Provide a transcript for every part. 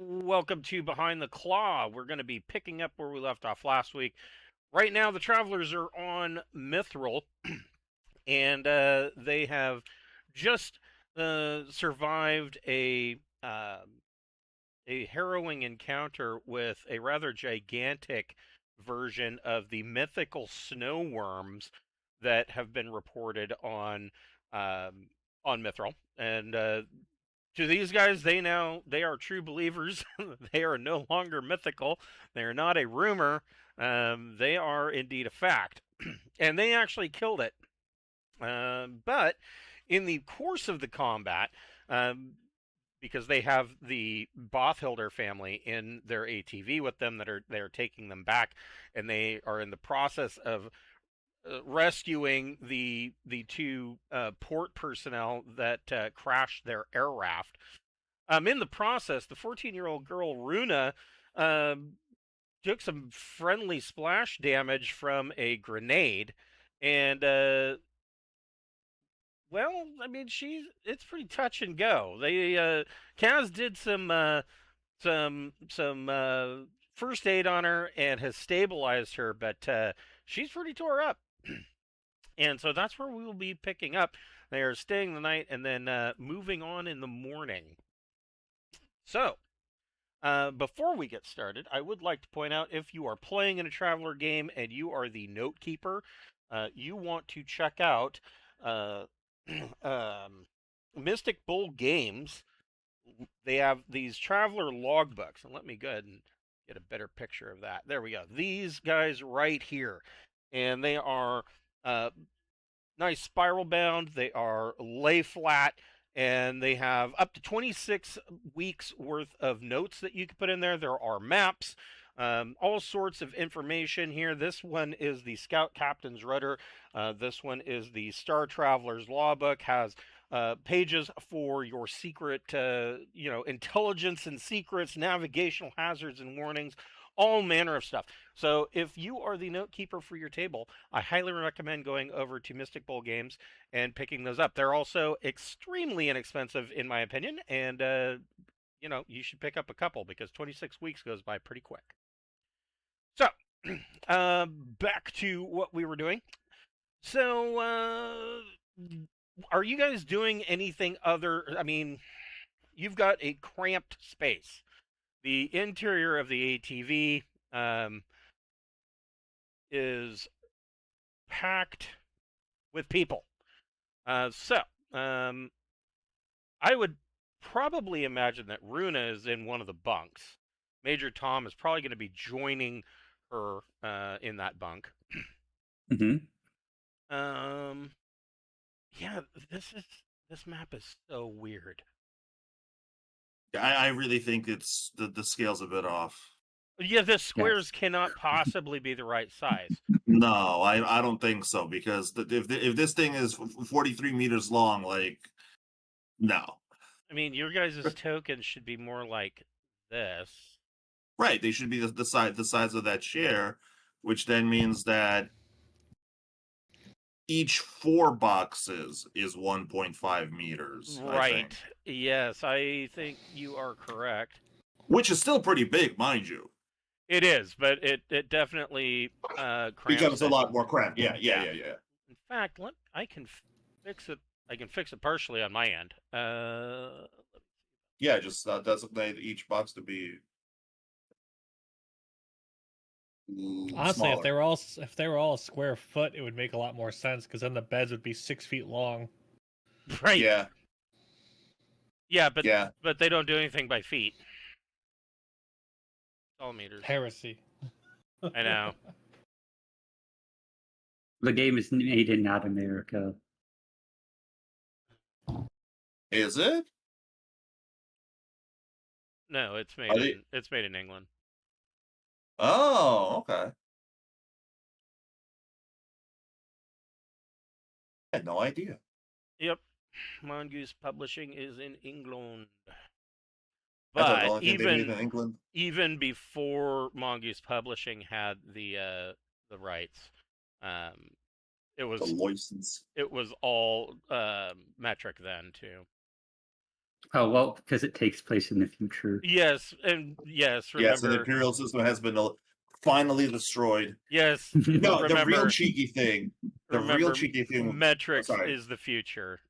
Welcome to Behind the Claw. We're going to be picking up where we left off last week. Right now, the travelers are on Mithril, and they have just survived a harrowing encounter with a rather gigantic version of the mythical snow worms that have been reported on Mithril. And to these guys, they are true believers. They are no longer mythical. They are not a rumor. They are indeed a fact, and they actually killed it. But in the course of the combat, um, because they have the Bothildr family in their ATV with them that are taking them back, and they are in the process of rescuing the two port personnel that crashed their air raft. In the process, the 14-year-old girl Runa um, took some friendly splash damage from a grenade, and well, I mean, it's pretty touch and go. Kaz did some first aid on her and has stabilized her, but she's pretty tore up. And so that's where we will be picking up. They are staying the night and then moving on in the morning. So, before we get started, I would like to point out if you are playing in a Traveler game and you are the note keeper, you want to check out uh, Mystic Bull Games. They have these Traveler logbooks. And let me go ahead and get a better picture of that. There we go. These guys right here. And they are nice spiral bound. They are lay flat, and they have up to 26 weeks worth of notes that you can put in there. There are maps, all sorts of information here. This one is the Scout Captain's Rudder. This one is the Star Traveler's Lawbook. Has pages for your secret, intelligence and secrets, navigational hazards and warnings, all manner of stuff. So if you are the note keeper for your table, I highly recommend going over to Mystic Bowl Games and picking those up. They're also extremely inexpensive, in my opinion, and you should pick up a couple because 26 weeks goes by pretty quick. So, back to what we were doing. So, are you guys doing anything other? I mean, you've got a cramped space. The interior of the ATV is packed with people. So, I would probably imagine that Runa is in one of the bunks. Major Tom is probably going to be joining her in that bunk. Mm-hmm. Yeah, this map is so weird. I really think it's the scale's a bit off. Yeah, the squares cannot possibly be the right size. No, I don't think so, because if this thing is 43 meters long, like, no. I mean, your guys' tokens should be more like this. Right, they should be the size of that chair, which then means that each 4 boxes is 1.5 meters. Right. Yes, I think you are correct. Which is still pretty big, mind you. It is, but it definitely becomes a lot more cramped. Yeah. In fact, I can fix it. I can fix it partially on my end. Yeah, just designate each box to be. Honestly, smaller. if they were all a square foot, it would make a lot more sense because then the beds would be 6 feet long. Right. Yeah. Yeah, but they don't do anything by feet. It's all meters. Heresy. I know. The game is made in not America. Is it? No, it's made in England. Oh, okay. I had no idea. Yep. Mongoose Publishing is in England. But even before Mongoose Publishing had the rights, it was the license. It was all metric then too. Oh well, because it takes place in the future. Yes, and yes, Yes, and the remember. Imperial system has been finally destroyed. Yes, No, the real remember. cheeky thing. The real Remember, cheeky thing. metrics Sorry. is the future.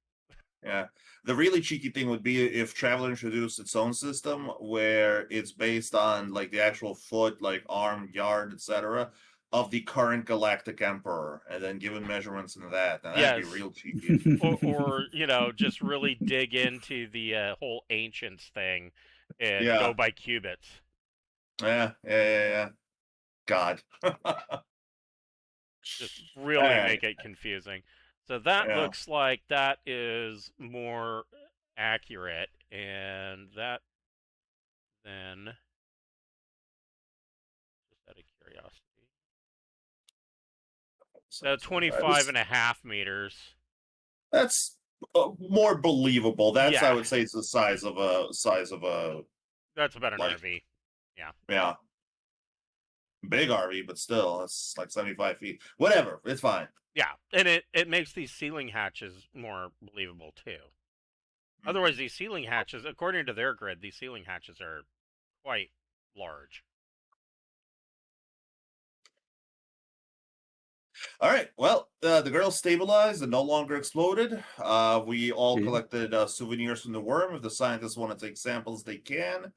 Yeah. The really cheeky thing would be if Traveler introduced its own system where it's based on like the actual foot, like arm, yard, etc., of the current galactic emperor, and then given measurements in that. Now that'd be Yes. real cheeky. Or just really dig into the whole ancients thing and go Yeah. by cubits. Yeah. God. Just really All right. make it confusing. So that Yeah. looks like that is more accurate, and that then, just out of curiosity, so 25 and a half meters. That's more believable. That's Yeah. I would say it's the size of a That's about an like, RV. yeah. Big RV, but still, it's like 75 feet. Whatever, it's fine. Yeah, and it makes these ceiling hatches more believable too. Otherwise, these ceiling hatches, according to their grid, these ceiling hatches are quite large. All right. Well, the girls stabilized and no longer exploded. We all Okay. collected souvenirs from the worm. If the scientists want to take samples, they can.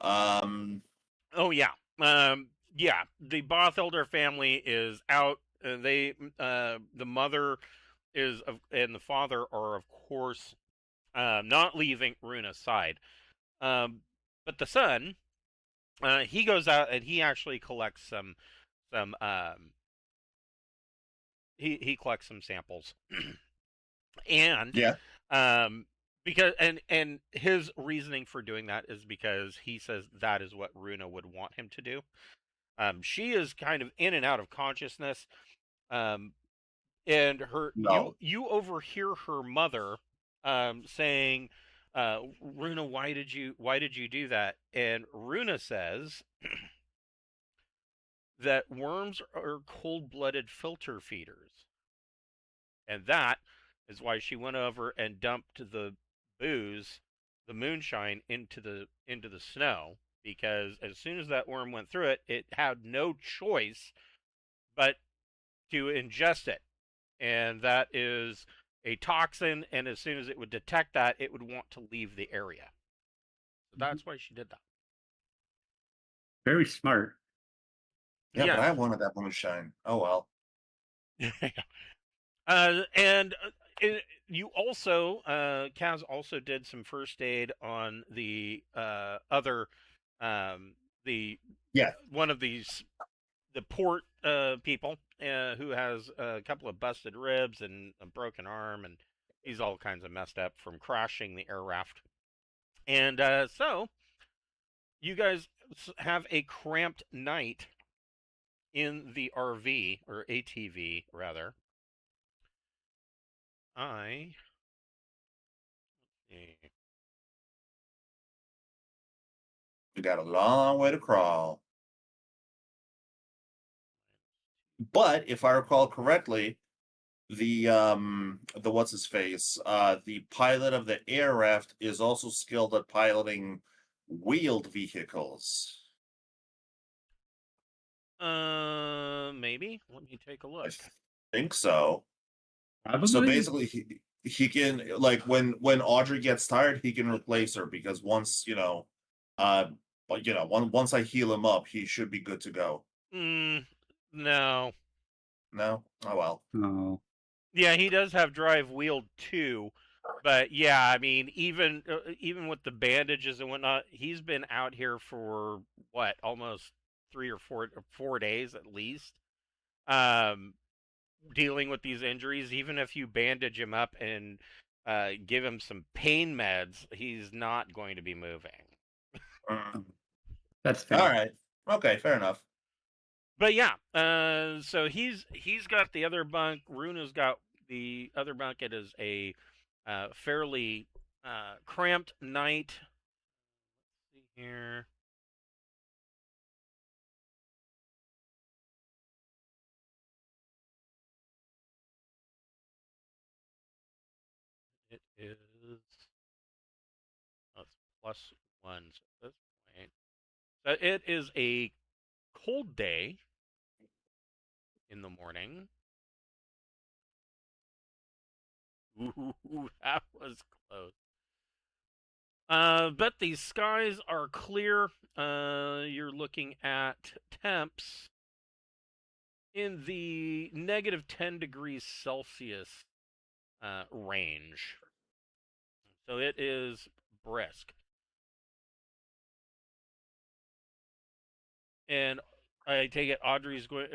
Oh yeah, yeah. The Bothildr family is out. The mother and the father are of course not leaving Runa's side. But the son, he goes out and he actually collects some he collects some samples. And Yeah. because and his reasoning for doing that is because he says that is what Runa would want him to do. She is kind of in and out of consciousness. And No. you overhear her mother saying, Runa, why did you do that? And Runa says that worms are cold-blooded filter feeders. And that is why she went over and dumped the booze, the moonshine into the snow, because as soon as that worm went through it, it had no choice but to ingest it. And that is a toxin, and as soon as it would detect that, it would want to leave the area. So that's why she did that. Very smart. Yeah, Yeah. but I wanted that moonshine. Oh well. And you also, Kaz also did some first aid on the other, the one of these, the port people who has a couple of busted ribs and a broken arm, and he's all kinds of messed up from crashing the air raft. And so you guys have a cramped night in the RV, or ATV rather. We got a long way to crawl. But if I recall correctly, the what's his face, the pilot of the air raft is also skilled at piloting wheeled vehicles. Maybe. Let me take a look. I think so. Probably. So basically, he can, like, when Audrey gets tired, he can replace her, because once once I heal him up, he should be good to go. No. No? Oh well. Oh. Yeah, he does have drive wheeled too, but yeah, I mean, even with the bandages and whatnot, he's been out here for what, almost 3 or 4 days at least, dealing with these injuries. Even if you bandage him up and give him some pain meds, he's not going to be moving. That's fair. All right. Okay, fair enough. But yeah, so he's got the other bunk. Runa's got the other bunk. It is a fairly cramped night. Let's see here. It is plus 1. So at this point, so it is a cold day in the morning. Ooh, that was close. But these skies are clear. You're looking at temps in the negative 10 degrees Celsius range. So it is brisk. And I take it Audrey's going.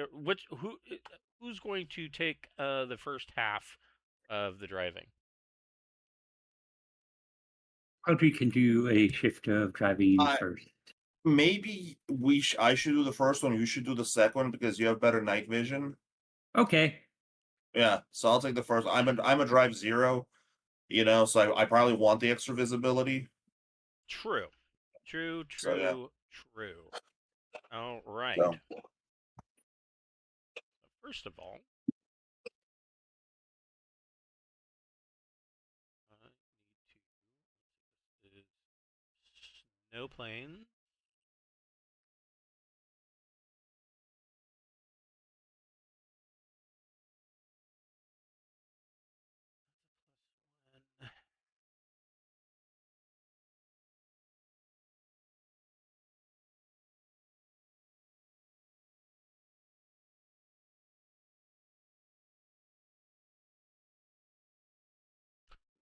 Who's going to take the first half of the driving? Audrey can do a shift of driving first. Maybe I should do the first one. You should do the second one because you have better night vision. Okay. Yeah, so I'll take the first. I'm a drive 0, so I probably want the extra visibility. True. True. So, yeah. True. All right. So. First of all, I need to snow plane.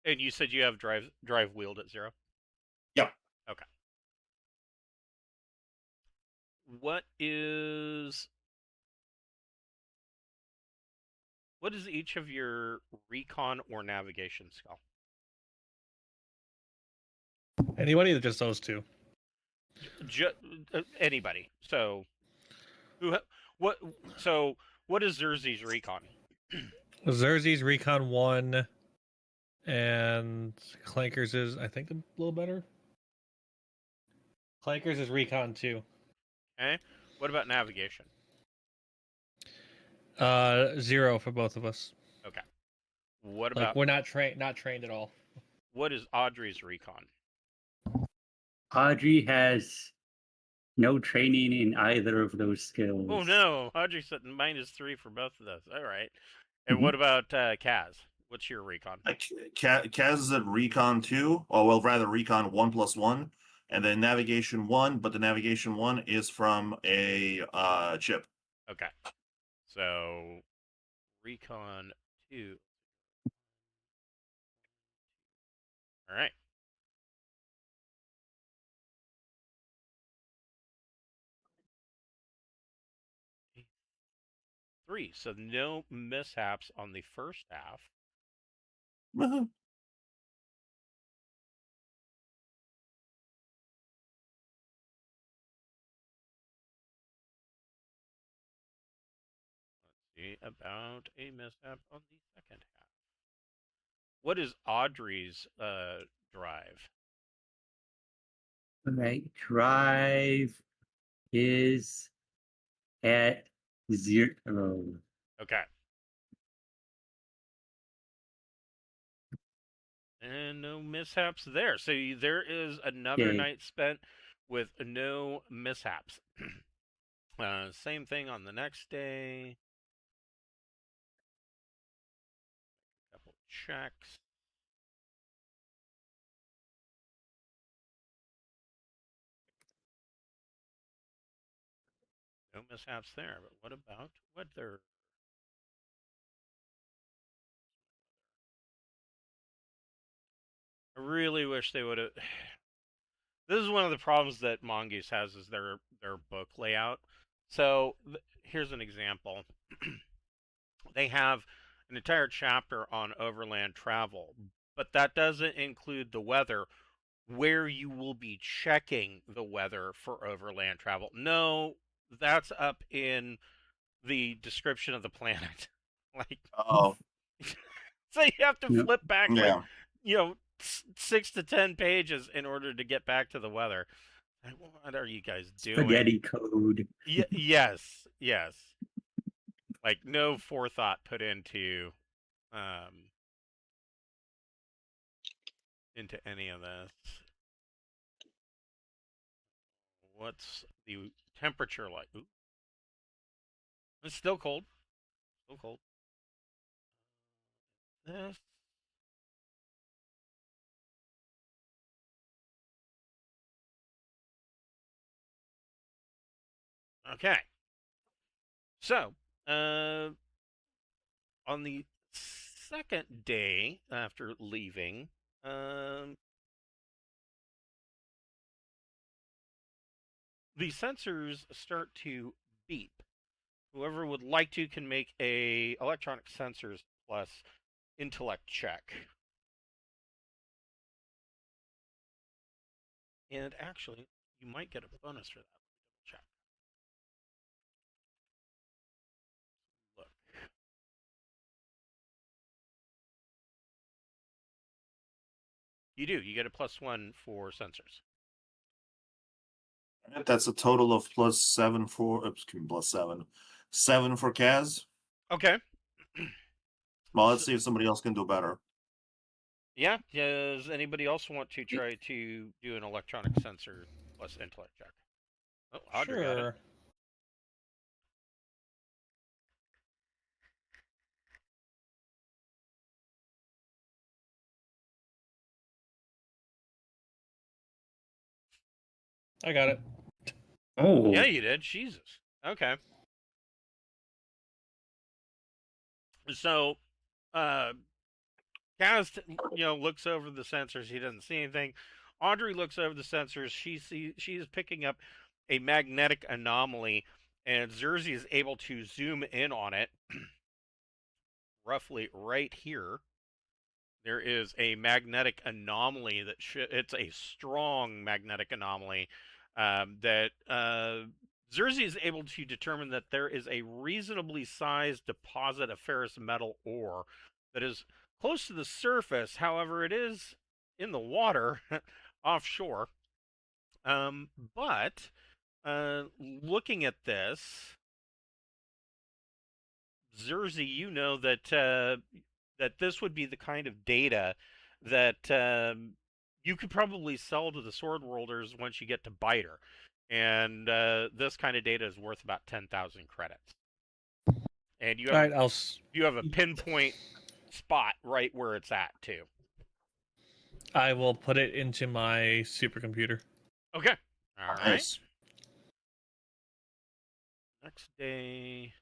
And you said you have drive wheeled at 0? Yep. Okay. What is each of your recon or navigation skill? Anybody or just those two? Anybody. So what is Xerxes recon? Xerxes recon 1 and Clankers is I think a little better. Clankers is recon 2. Okay. What about navigation? 0 for both of us. Okay. What about we're not trained at all. What is Audrey's recon? Audrey has no training in either of those skills. Oh no, Audrey's at -3 for both of those. All right. And what about Kaz? What's your recon? Kaz is at recon 2, or well, rather recon 1+1, and then navigation 1. But the navigation 1 is from a chip. Okay. So recon 2. All right. Three. So no mishaps on the first half. Mhm. Let's see about a mishap on the second half. What is Audrey's drive? Right, drive is at 0. Okay. And no mishaps there. So there is another Yay. night spent with no mishaps. Same thing on the next day. A couple checks. No mishaps there. But what about weather? I really wish they would have. This is one of the problems that Mongoose has is their book layout. So here's an example. They have an entire chapter on overland travel, but that doesn't include the weather, where you will be checking the weather for overland travel. No, that's up in the description of the planet. Like, Oh, so you have to Yep. flip back yeah. 6 to 10 pages in order to get back to the weather. Like, what are you guys doing? Spaghetti code. Yes. Like no forethought put into any of this. What's the temperature like? Ooh. It's still cold. Still cold. This. Okay. So, on the second day after leaving, the sensors start to beep. Whoever would like to can make a electronic sensors plus intellect check. And actually, you might get a bonus for that. Check. Look. You do. You get a +1 for sensors. That's a total of +7 for. Excuse me, +7. 7 for Kaz. Okay. Well, let's see if somebody else can do better. Yeah. Does anybody else want to try to do an electronic sensor plus intellect check? Oh, Audrey got it. Sure. I got it. Oh, Yeah, you did. Jesus. Okay. So, Kaz, looks over the sensors. He doesn't see anything. Audrey looks over the sensors. She is picking up a magnetic anomaly, and Xerxes is able to zoom in on it. Roughly right here, there is a magnetic anomaly that it's a strong magnetic anomaly that Xerxes is able to determine that there is a reasonably sized deposit of ferrous metal ore that is close to the surface. However, it is in the water offshore. But looking at this, Xerxes, you know that that this would be the kind of data that you could probably sell to the sword worlders once you get to Biter. And this kind of data is worth about 10,000 credits. And you All have right, you have a pinpoint spot right where it's at too. I will put it into my supercomputer. Okay. All right. Nice. Next day.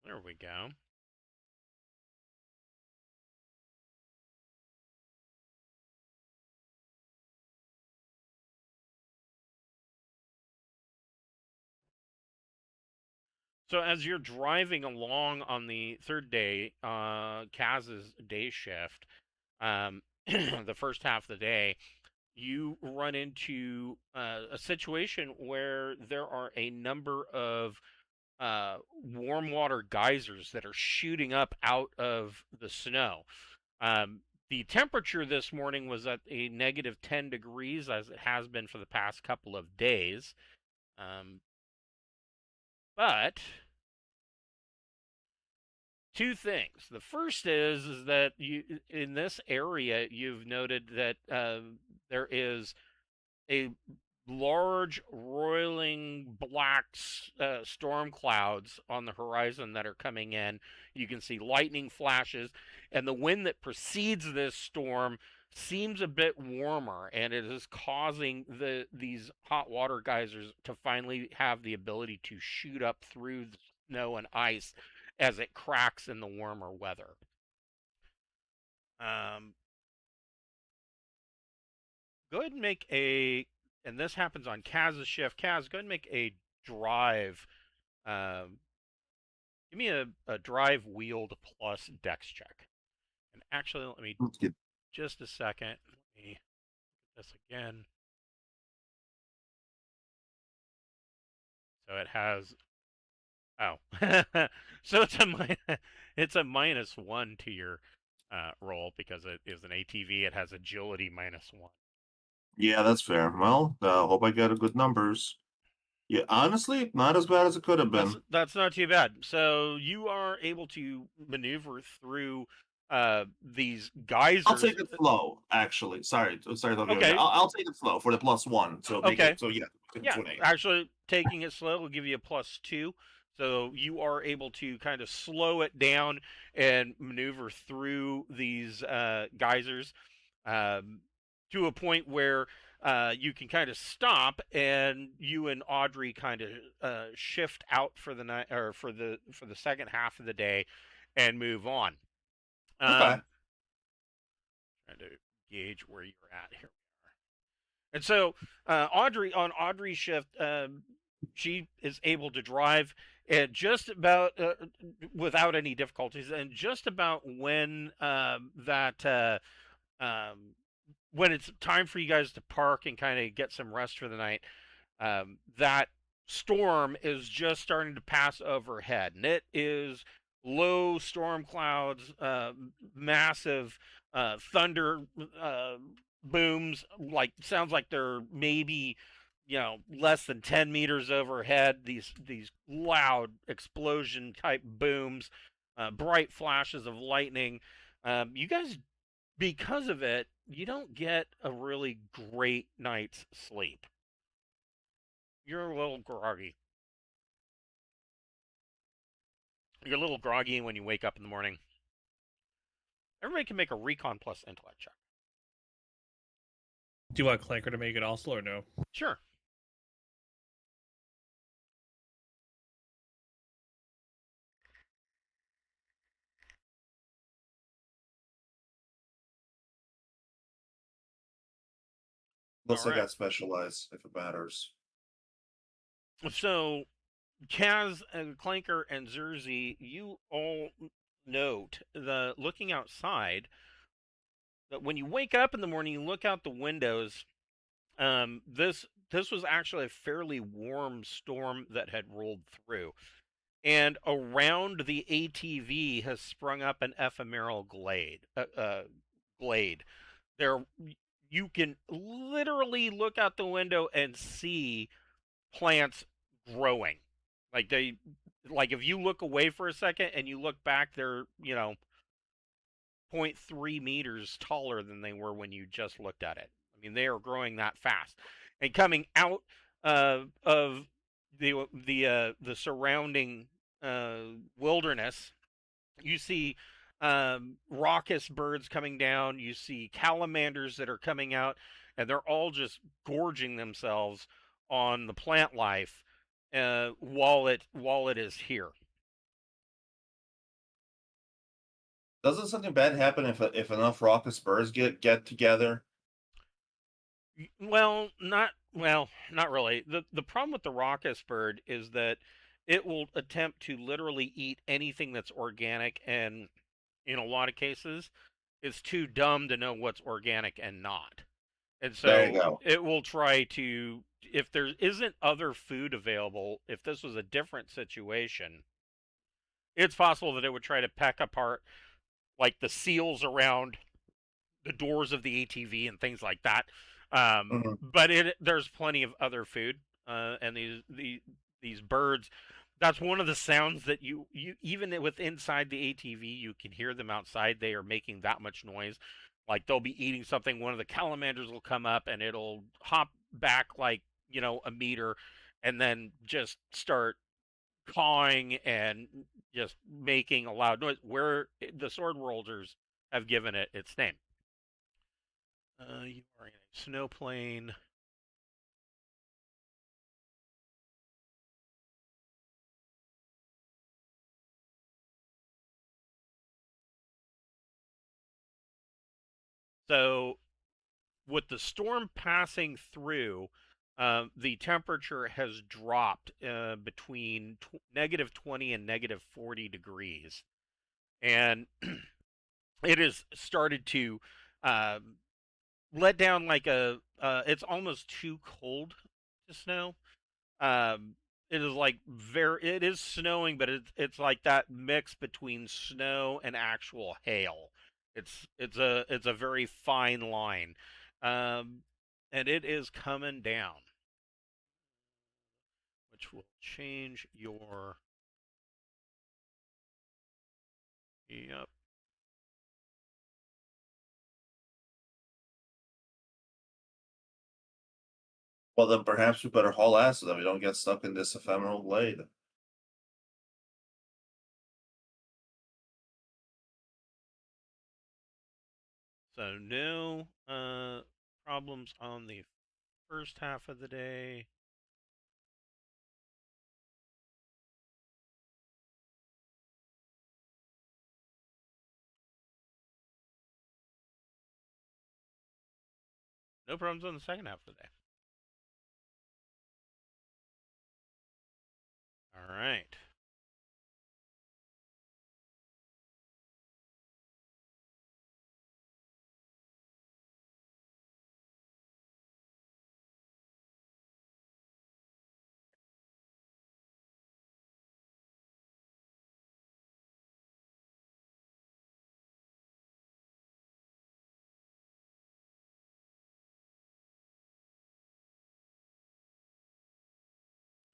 There we go. So as you're driving along on the third day, Kaz's day shift, the first half of the day, you run into a situation where there are a number of warm water geysers that are shooting up out of the snow. The temperature this morning was at a -10 degrees, as it has been for the past couple of days. But two things. The first is that you in this area you've noted that there is a large roiling black storm clouds on the horizon that are coming in. You can see lightning flashes, and the wind that precedes this storm seems a bit warmer, and it is causing these hot water geysers to finally have the ability to shoot up through the snow and ice as it cracks in the warmer weather. Go ahead and make and this happens on Kaz's shift. Kaz, go ahead and make a drive. Give me a drive wield plus dex check. And actually, let me just a second. Let me do this again. So it has. Oh, so it's a -1 to your roll because it is an ATV. It has agility -1. Yeah, that's fair. Well, hope I get a good numbers. Yeah, honestly, not as bad as it could have been. That's not too bad. So you are able to maneuver through these geysers. I'll take it slow, actually. Sorry talking Okay. I'll take it slow for the +1. So make Okay. it so yeah. Yeah, 28. actually, taking it slow will give you a +2. So you are able to kind of slow it down and maneuver through these geysers to a point where you can kind of stop, and you and Audrey kind of shift out for the night or for the second half of the day, and move on. Okay. Trying to gauge where you're at here. And so Audrey's shift, she is able to drive and just about without any difficulties, and just about when when it's time for you guys to park and kind of get some rest for the night, that storm is just starting to pass overhead, and it is low storm clouds, massive thunder booms, like sounds like they're maybe less than 10 meters overhead. These loud explosion type booms, bright flashes of lightning. You guys, because of it, you don't get a really great night's sleep. You're a little groggy. You're a little groggy when you wake up in the morning. Everybody can make a recon plus intellect check. Do you want Clanker to make it also, or no? Sure. Unless I Alright. got specialized, if it matters. So, Kaz and Clanker and Zerzy, you all note looking outside that when you wake up in the morning, you look out the windows. This was actually a fairly warm storm that had rolled through, and around the ATV has sprung up an ephemeral glade. There, you can literally look out the window and see plants growing. Like if you look away for a second and you look back, they're 0.3 meters taller than they were when you just looked at it. I mean, they are growing that fast, and coming out of the surrounding wilderness, you see raucous birds coming down. You see salamanders that are coming out, and they're all just gorging themselves on the plant life while it is here. Doesn't something bad happen if enough raucous birds get together? Well, not really. The problem with the raucous bird is that it will attempt to literally eat anything that's organic, and in a lot of cases, it's too dumb to know what's organic and not. And There you so go. it will try to, if there isn't other food available, if this was a different situation, it's possible that it would try to peck apart like the seals around the doors of the ATV and things like that. But there's plenty of other food, and these birds. That's one of the sounds that you even with inside the ATV, you can hear them outside. They are making that much noise. Like they'll be eating something. One of the salamanders will come up and it'll hop back like a meter, and then just start cawing and just making a loud noise. Where the sword rollers have given it its name. You are in a snow plain. So, with the storm passing through, the temperature has dropped between -20 and -40 degrees, and it has started to let down like it's almost too cold to snow. it is like it is snowing, but it's like that mix between snow and actual hail. It's a very fine line, um, and it is coming down, which will change your. Yep. Well, then perhaps we better haul ass so that we don't get stuck in this ephemeral glade. So no problems on the first half of the day. No problems on the second half of the day. All right.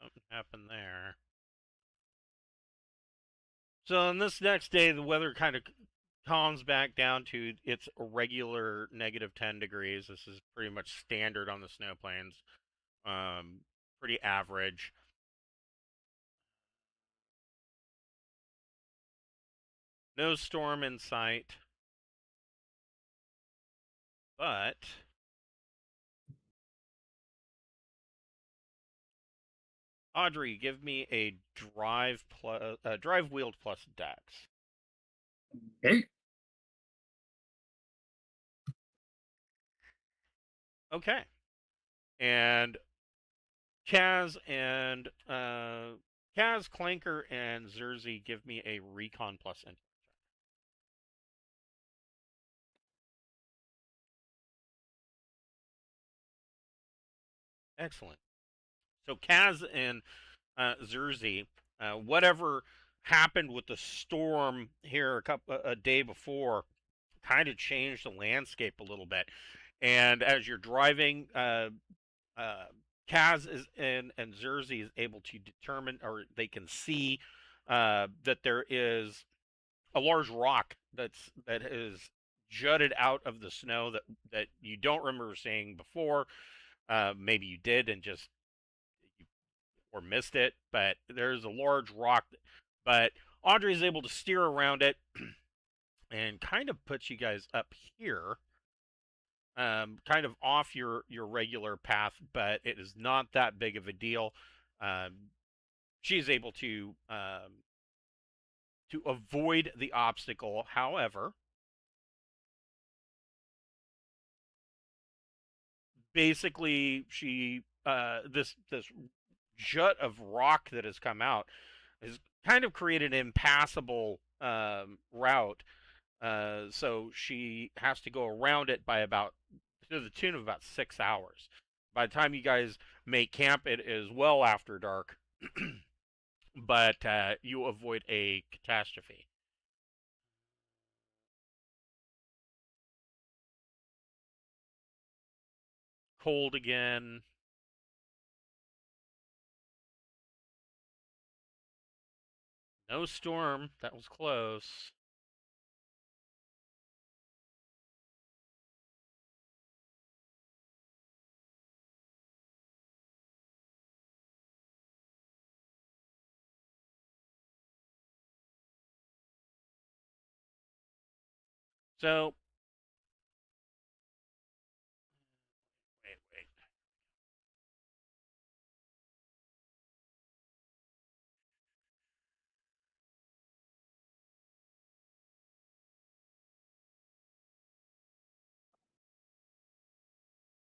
Something happened there. So on this next day, the weather kind of calms back down to its regular -10 degrees. This is pretty much standard on the snow plains. Pretty average. No storm in sight. But Audrey, give me a drive wheeled plus dex. Okay. Okay. And Kaz, Clanker, and Zerzy, give me a recon plus intellect. Excellent. So Kaz and Zerzy, whatever happened with the storm here a day before, kind of changed the landscape a little bit. And as you're driving, Kaz and Zerzy is able to determine, or they can see that there is a large rock that is jutted out of the snow that you don't remember seeing before. Maybe you did and just or missed it, but there's a large rock. But Audrey is able to steer around it and kind of puts you guys up here, kind of off your regular path, but it is not that big of a deal. She's able to avoid the obstacle. However, basically, this jut of rock that has come out has kind of created an impassable route. So she has to go around it by about to the tune of about 6 hours. By the time you guys make camp, it is well after dark, but you avoid a catastrophe. Cold again. No storm. That was close. So, wait.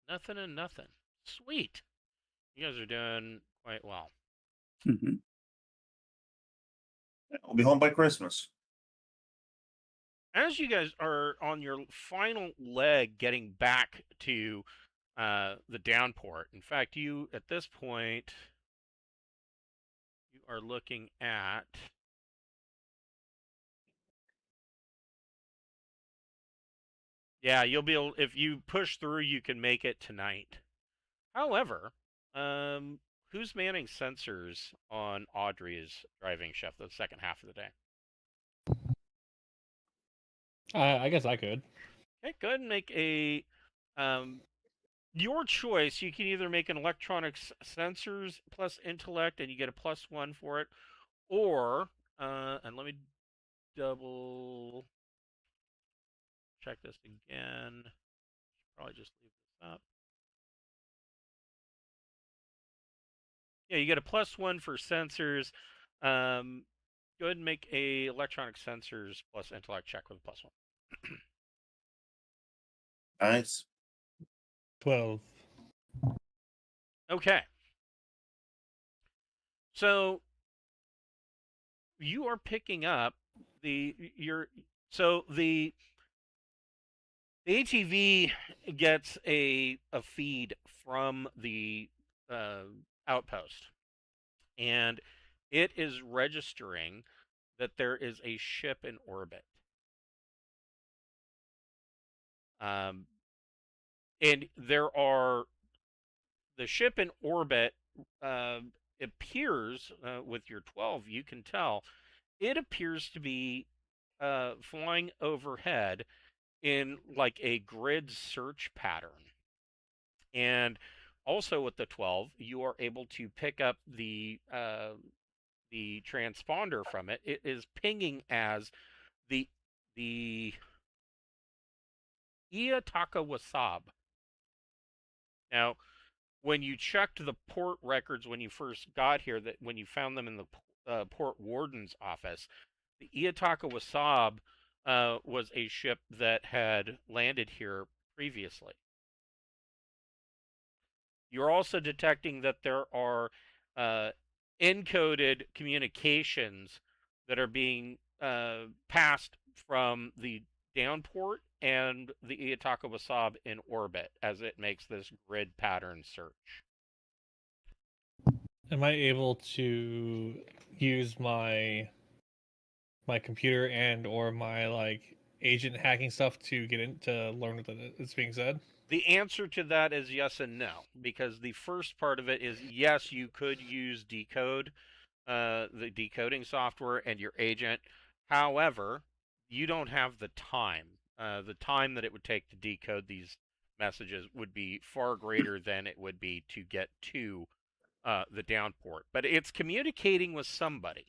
Nothing and nothing. Sweet. You guys are doing quite well. Mhm. We'll be home by Christmas. As you guys are on your final leg getting back to the Downport, in fact, you at this point are looking at. Yeah, you'll be able, if you push through, you can make it tonight. However, who's manning sensors on Audrey's driving shift the second half of the day? I guess I could. Okay, go ahead and make a your choice. You can either make an electronics sensors plus intellect, and you get a +1 for it, or and let me double check this again. Probably just leave this up. Yeah, you get a +1 for sensors. Go ahead and make a electronic sensors plus intellect check with a +1. Nice. 12. Okay. So you are picking up the ATV gets a feed from the outpost, and it is registering that there is a ship in orbit. And there are the ship in orbit appears with your 12, you can tell it appears to be flying overhead in like a grid search pattern. And also with the 12, you are able to pick up the transponder from it. It is pinging as the E-a-Taka Wasab. Now, when you checked the port records when you first got here, that when you found them in the port warden's office, the E-a-Taka Wasab was a ship that had landed here previously. You're also detecting that there are encoded communications that are being passed from the Downport and the E-a-Taka Wasab in orbit as it makes this grid pattern search. Am I able to use my computer and or my like agent hacking stuff to get in to learn what it's being said? The answer to that is yes and no, because the first part of it is yes, you could use decode, the decoding software and your agent. However, you don't have the time. The time that it would take to decode these messages would be far greater than it would be to get to the downport. But it's communicating with somebody.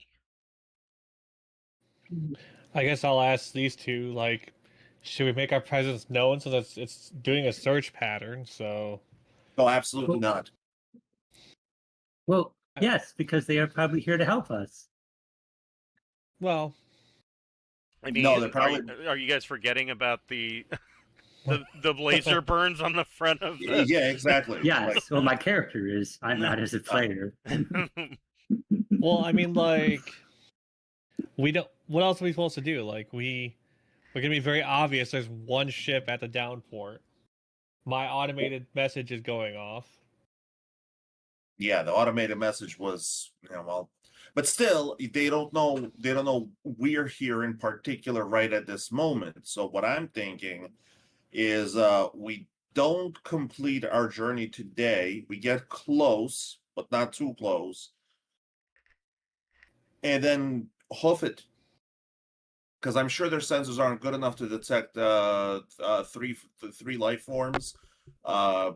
I guess I'll ask these two, like, should we make our presence known so that it's doing a search pattern? So. Oh, absolutely not. Well, yes, because they are probably here to help us. Well, I mean, no, they're probably... are you guys forgetting about the laser burns on the front of the... Yeah, exactly. Yes, Like... well, my character is. I'm not as a player. Well, I mean, like, we don't. What else are we supposed to do? Like, we're gonna be very obvious. There's one ship at the downport. My automated message is going off. Yeah, the automated message was, well, but still, they don't know we're here in particular right at this moment. So what I'm thinking is we don't complete our journey today. We get close, but not too close. And then hoof it. Because I'm sure their sensors aren't good enough to detect three life forms.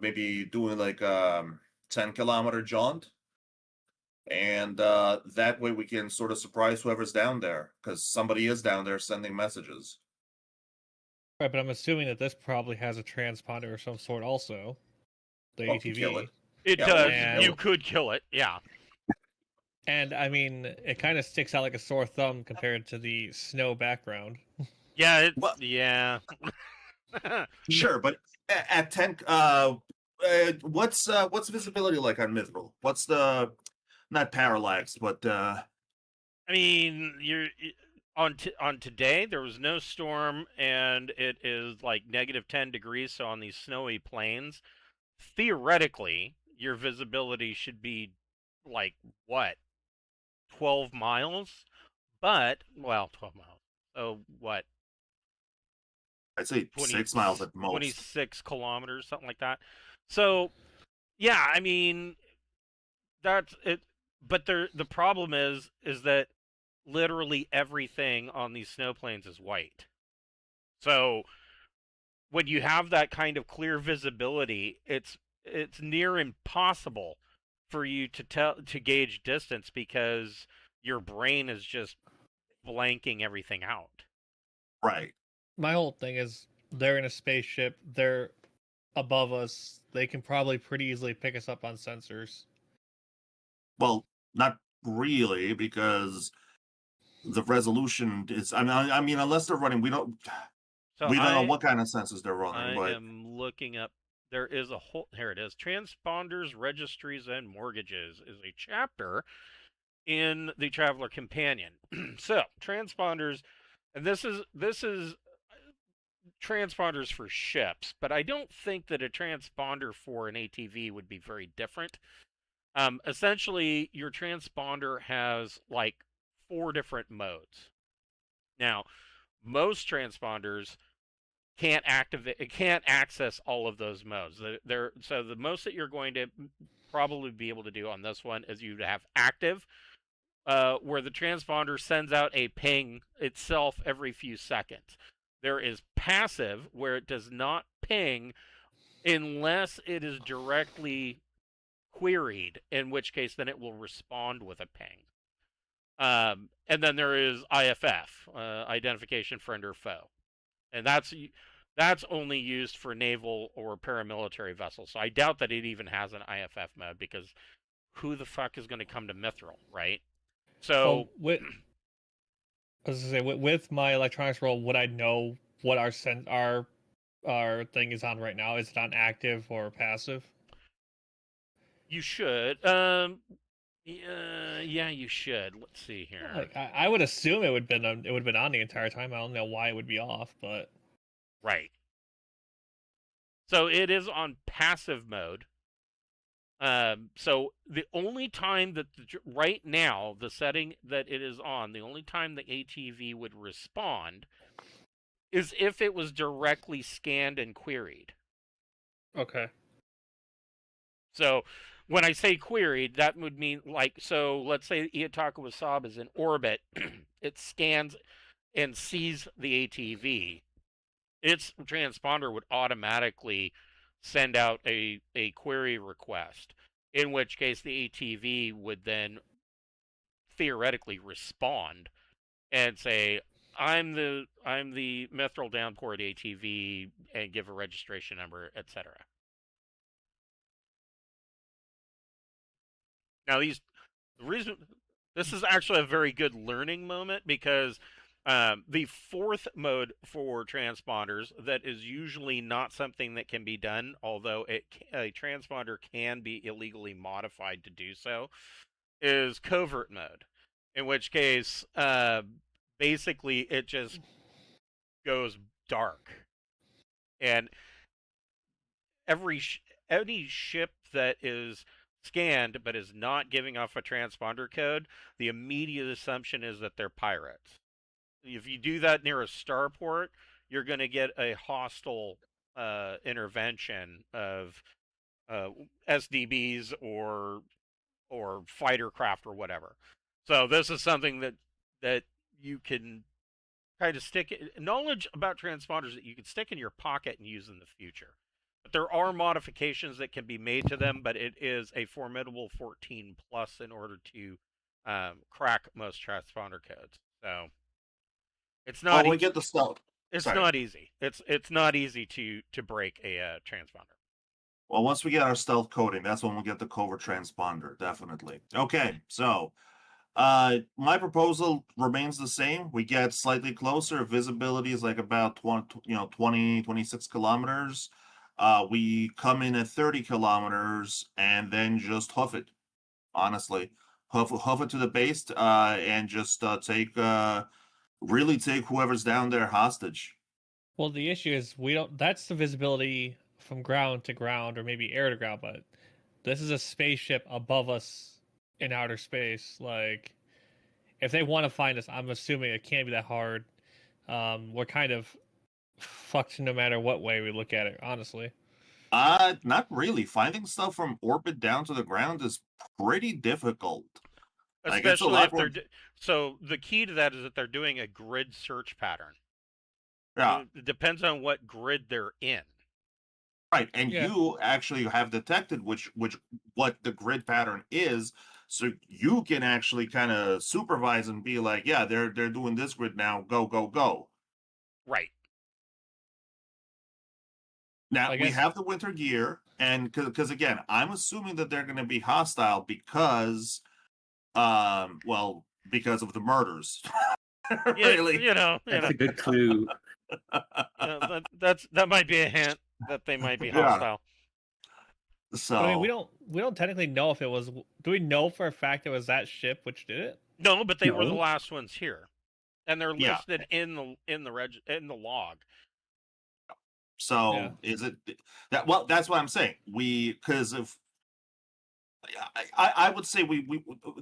Maybe doing like 10-kilometer jaunt. And that way we can sort of surprise whoever's down there, because somebody is down there sending messages. Right, but I'm assuming that this probably has a transponder of some sort also. The ATV. Kill it. It Yeah, does. and- You could kill it, yeah. And I mean, it kind of sticks out like a sore thumb compared to the snow background. Yeah, Well- yeah. Sure, but at 10, what's visibility like on Mithril? What's the, not parallax, but I mean, you're on today there was no storm and it is like -10 degrees, so on these snowy plains, theoretically your visibility should be like what, 12 miles, but, well, 12 miles. So what? I'd say 6 miles at most. 26 kilometers, something like that. So, yeah, I mean, that's it. But the problem is that literally everything on these snow plains is white. So when you have that kind of clear visibility, it's near impossible for you to gauge distance because your brain is just blanking everything out. Right. My whole thing is they're in a spaceship. They're above us. They can probably pretty easily pick us up on sensors. Well, not really, because the resolution is. I mean, unless they're running, we don't know what kind of sensors they're running. I am looking up. There is a whole. Here it is. Transponders, registries, and mortgages is a chapter in the Traveler Companion. So transponders, and this is transponders for ships, but I don't think that a transponder for an ATV would be very different. Essentially, your transponder has like 4 different modes. Now, most transponders can't access all of those modes. So the most that you're going to probably be able to do on this one is you have active, where the transponder sends out a ping itself every few seconds. There is passive, where it does not ping unless it is directly queried, in which case then it will respond with a ping. And then there is IFF, identification friend or foe, and that's only used for naval or paramilitary vessels. So I doubt that it even has an IFF mode, because who the fuck is going to come to Mithril, right? So with my electronics roll, would I know what our thing is on right now? Is it on active or passive? You should. Yeah, you should. Let's see here. Like, I would assume it would been on the entire time. I don't know why it would be off, but right. So it is on passive mode. So the only time that right now the setting that it is on, the only time the ATV would respond is if it was directly scanned and queried. Okay. So when I say queried, that would mean, like, so let's say E-a-Taka Wasab is in orbit, it scans and sees the ATV. Its transponder would automatically send out a query request, in which case the ATV would then theoretically respond and say, I'm the Mithril Downport ATV, and give a registration number, etc. Now this is actually a very good learning moment, because the 4th mode for transponders, that is usually not something that can be done, although a transponder can be illegally modified to do so, is covert mode, in which case basically it just goes dark, and any ship that is scanned but is not giving off a transponder code, the immediate assumption is that they're pirates. If you do that near a starport, you're going to get a hostile intervention of SDBs or fighter craft or whatever. So this is something that you can kind of knowledge about transponders that you can stick in your pocket and use in the future. But there are modifications that can be made to them, but it is a formidable 14 plus in order to crack most transponder codes. So it's not. We get the stealth. It's not easy. It's not easy to break a transponder. Well, once we get our stealth coding, that's when we'll get the covert transponder, definitely. Okay, so my proposal remains the same. We get slightly closer. Visibility is like about 20, 26 kilometers. We come in at 30 kilometers and then just hoof it. Honestly, hoof it to the base, and just really take whoever's down there hostage. Well, the issue is we don't. That's the visibility from ground to ground, or maybe air to ground. But this is a spaceship above us in outer space. Like, if they want to find us, I'm assuming it can't be that hard. We're kind of fucked no matter what way we look at it, honestly. Not really. Finding stuff from orbit down to the ground is pretty difficult. Like, it's a Especially lot if they're more- so the key to that is that they're doing a grid search pattern. Yeah, It depends on what grid they're in. right. And Yeah. you actually have detected what the grid pattern is, so you can actually kind of supervise and be like, yeah, they're doing this grid now. Go, go, go. Right. Now I we guess- have the winter gear, and because again, I'm assuming that they're going to be hostile because, well, because of the murders. Yeah, Really, That's a good clue. that might be a hint that they might be Yeah. hostile. so But I mean, we don't technically know if it was. Do we know for a fact it was that ship which did it? No, but they were the No. last ones here, and they're Yeah. listed in the log. So Yeah. is it that? Well, that's what I'm saying. Because if I would say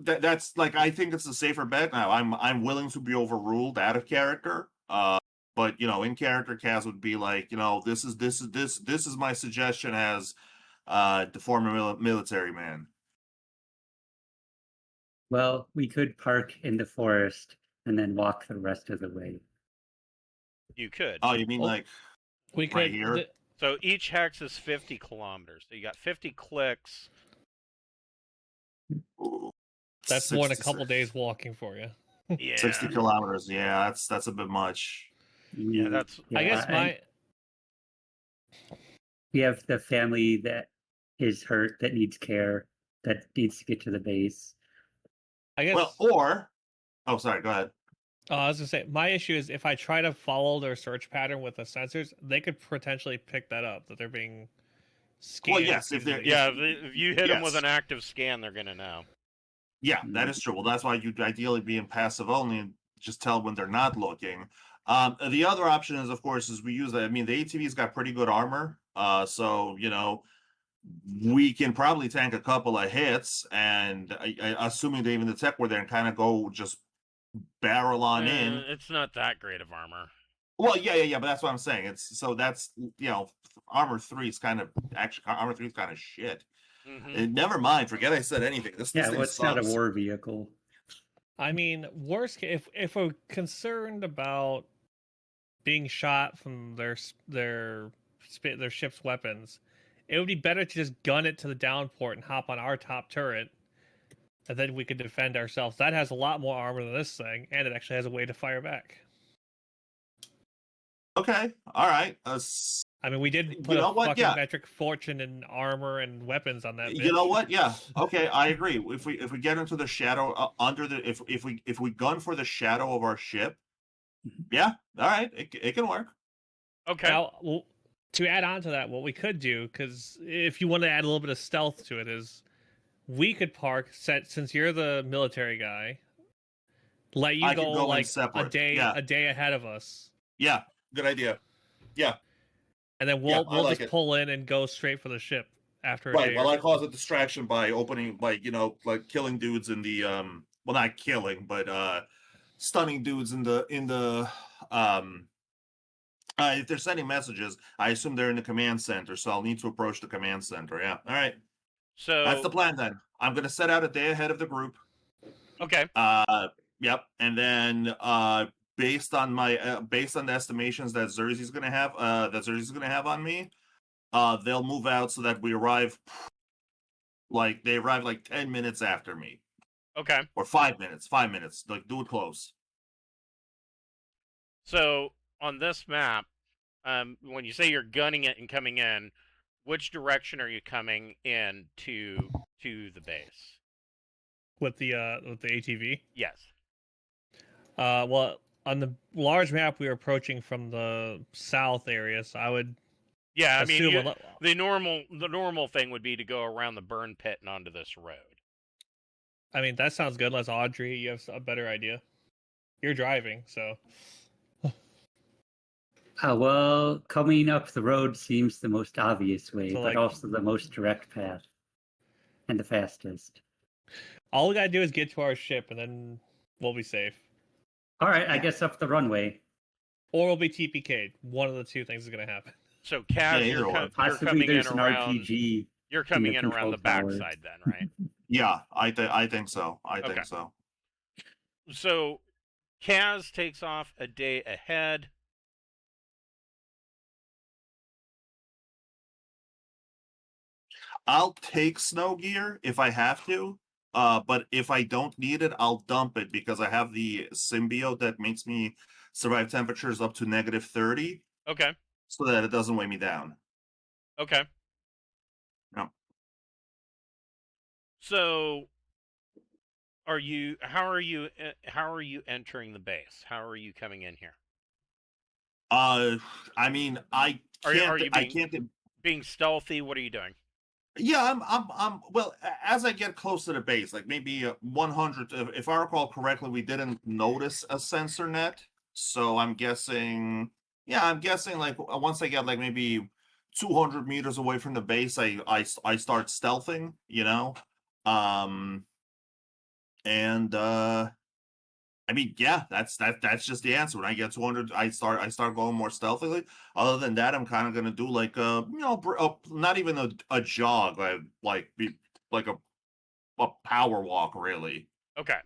that's like, I think it's a safer bet now. I'm willing to be overruled out of character. But in character, Kaz would be like, this is my suggestion as the former military man. Well, we could park in the forest and then walk the rest of the way. You could. Oh, you mean Well, like We could. Right here? So each hex is 50 kilometers. So you got 50 clicks. That's more than a 60 couple days walking for you. Yeah. 60 kilometers. Yeah, that's a bit much. Yeah, that's. I guess and we have the family that is hurt, that needs care, that needs to get to the base. I guess. Well, oh, sorry. Go ahead. I was gonna say my issue is if I try to follow their search pattern with the sensors, they could potentially pick that up that they're being scanned. Well, yes, if they're- Yeah, if you hit them with Yes. an active scan, they're gonna know. Yeah, that is true. Well, that's why you'd ideally be in passive only and just tell when they're not looking. The other option is, of course, is we use that. I mean, the ATV's got pretty good armor, so we can probably tank a couple of hits, and assuming they even detect where they're kind of go just barrel on in. It's not that great of armor. Well, yeah, but that's what I'm saying. That's armor 3 is kind of shit. Mhm. And never mind, forget I said anything. This Yeah, thing well, it's not a sucks. war vehicle. I mean, worst case, if we're concerned about being shot from their ship's weapons, it would be better to just gun it to the downport and hop on our top turret, and then we could defend ourselves. That has a lot more armor than this thing, and it actually has a way to fire back. Okay, all right. I mean, we did You put know a what? fucking Yeah. metric fortune in armor and weapons on that. You know bitch. what? Yeah. Okay, I agree. If we get into the shadow if we gun for the shadow of our ship, yeah, all right, it can work. Okay. Now, to add on to that, what we could do, because if you want to add a little bit of stealth to it, is we could park, since you're the military guy, let you I could go go in like a separate, day yeah. ahead of us, Yeah, good idea. Yeah, and then Yeah, we'll I like just it. pull in and go straight for the ship after a right. day. Well, or I two. cause a distraction by opening, like killing dudes in the well, not killing, but stunning dudes in the if they're sending messages, I assume they're in the command center, so I'll need to approach the command center. Yeah, all right. So That's the plan then. I'm going to set out a day ahead of the group. okay. Yep. And then based on the estimations that Xerxes going to have on me, they'll move out so that we arrive like 10 minutes after me, Okay. or 5 minutes. 5 minutes. Like, do it close. So on this map, when you say you're gunning it and coming in, which direction are you coming in to the base? with the ATV. Yes. Well, on the large map, we were approaching from the south area, so I would Yeah, I mean, assume the normal thing would be to go around the burn pit and onto this road. I mean, that sounds good. Unless Audrey, you have a better idea. You're driving, so Well, coming up the road seems the most obvious way, So, but like- also the most direct path and the fastest. all we gotta do is get to our ship, and then we'll be safe. All right, I guess up the runway. Or we'll be TPK'd. One of the two things is going to happen. So, Kaz, either or. you're Possibly coming in there's an around. RPG. You're coming in around control the tower. backside, then, right? Yeah, I think so. I Okay. think so. So, Kaz takes off a day ahead. I'll take snow gear if I have to. But if I don't need it, I'll dump it because I have the symbiote that makes me survive temperatures up to -30, Okay. so that it doesn't weigh me down. Okay. No. So, how are you entering the base? How are you coming in here? I mean, I Are can't. you I can't. being stealthy? What are you doing? Yeah, I'm. Well, as I get close to the base, like maybe 100. If I recall correctly, we didn't notice a sensor net, so I'm guessing. Yeah, I'm guessing like once I get like maybe 200 meters away from the base, I start stealthing. Um, and I mean, yeah, that's just the answer. When I get 200, I start going more stealthily. Other than that, I'm kind of gonna do like not even a jog, like a power walk, really. Okay.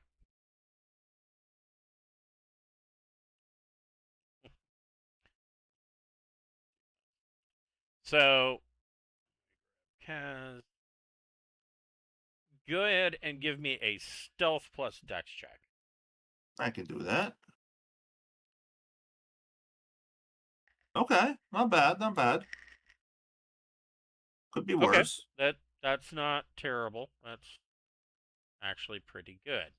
So, Kaz, go ahead and give me a stealth plus dex check. I can do that. Okay, not bad, not bad. Could be Okay. worse. That's not terrible. That's actually pretty good.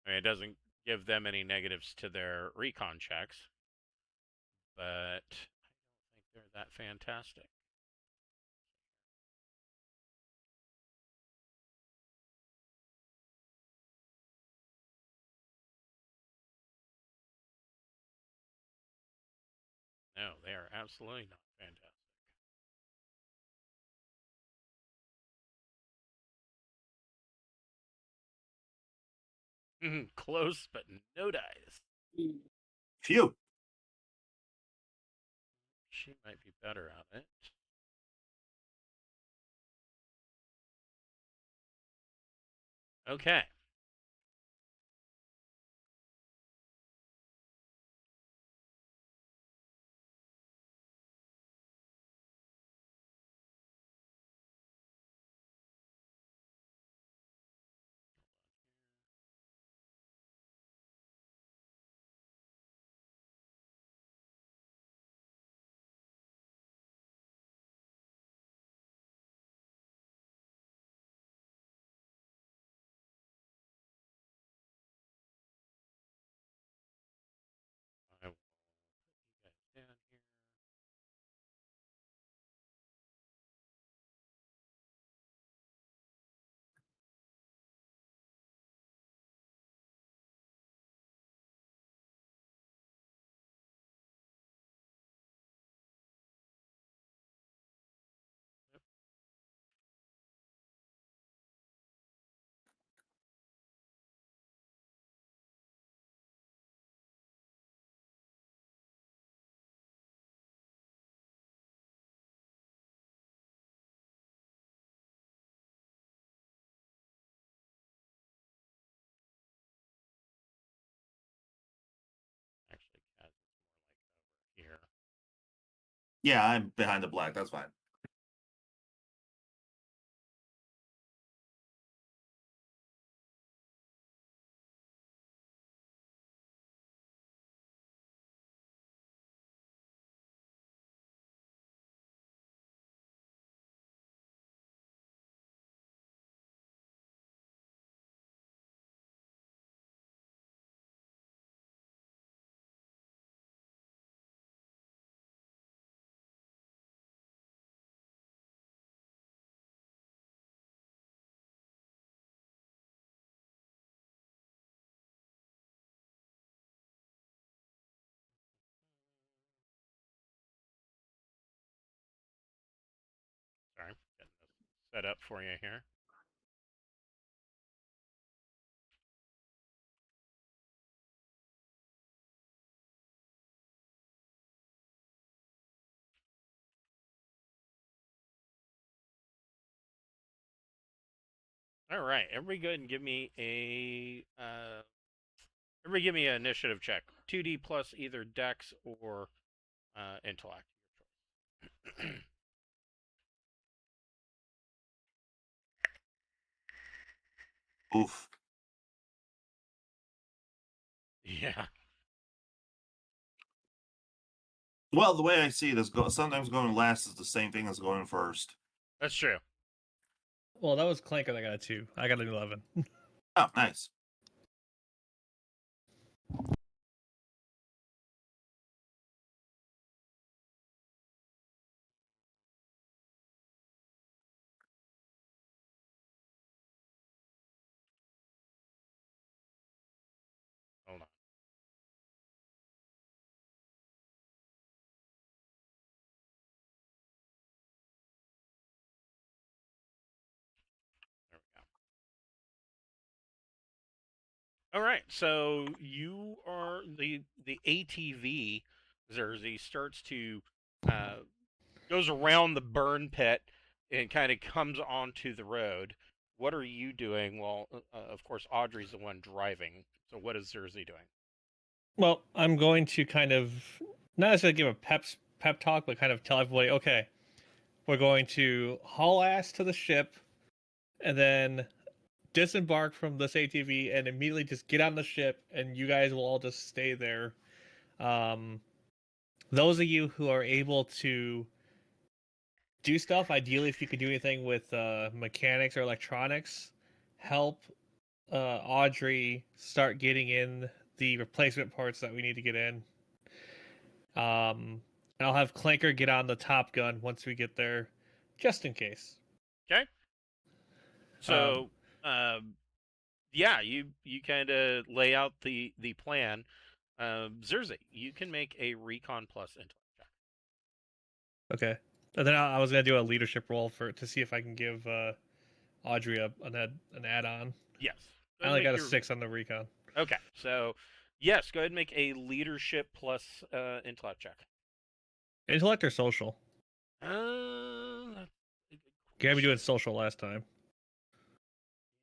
I mean, it doesn't give them any negatives to their recon checks, but I don't think they're that fantastic. No, they are absolutely not fantastic. Close, but no dice. Phew. She might be better at it. Okay. I will put you guys down here. Yep. Actually, Kaz is more like over here. Yeah, I'm behind the black. That's fine. Sorry, getting this set up for you here. All right, everybody go ahead and give me everybody give me an initiative check. 2D plus either Dex or intellect. Oof. Yeah, Well, the way I see it is, sometimes going last is the same thing as going first. that's true. Well, that was Clanker that got a 2. I got an 11. Oh, nice. Hold on. There we go. All right, so you are the ATV Zerzy starts to goes around the burn pit and kind of comes onto the road. What are you doing? Well, of course, Audrey's the one driving. So what is Zerzy doing? Well, I'm going to kind of not necessarily give a pep talk, but kind of tell everybody, okay, we're going to haul ass to the ship, and then disembark from this ATV, and immediately just get on the ship, and you guys will all just stay there. Those of you who are able to do stuff, ideally, if you could do anything with mechanics or electronics, help Audrey start getting in the replacement parts that we need to get in. And I'll have Clanker get on the Top Gun once we get there, just in case. Okay. So, yeah, you kind of lay out the plan. Zerzy, you can make a recon plus intellect check. Okay. And then I was gonna do a leadership roll to see if I can give Audrey an add-on. Yes. I only got a 6 on the recon. Okay, so yes, go ahead and make a leadership plus intellect check. Intellect or social? That's a good You had me doing question. social last time.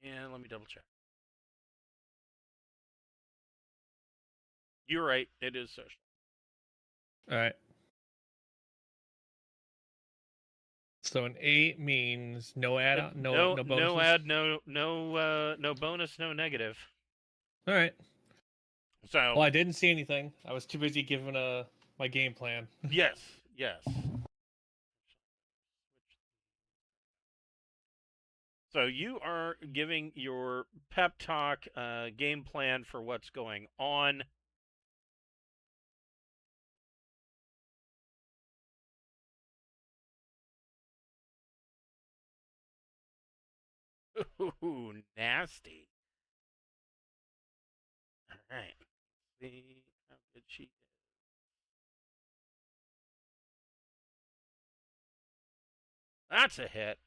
Yeah, let me double check. You're right. It is social. All right. So an 8 means no add-on, no bonuses. No add, no bonus, no negative. All right. So Well, I didn't see anything. I was too busy giving my game plan. yes. So you are giving your pep talk game plan for what's going on. Ooh, nasty. All right. Let's see how good she is. That's a hit.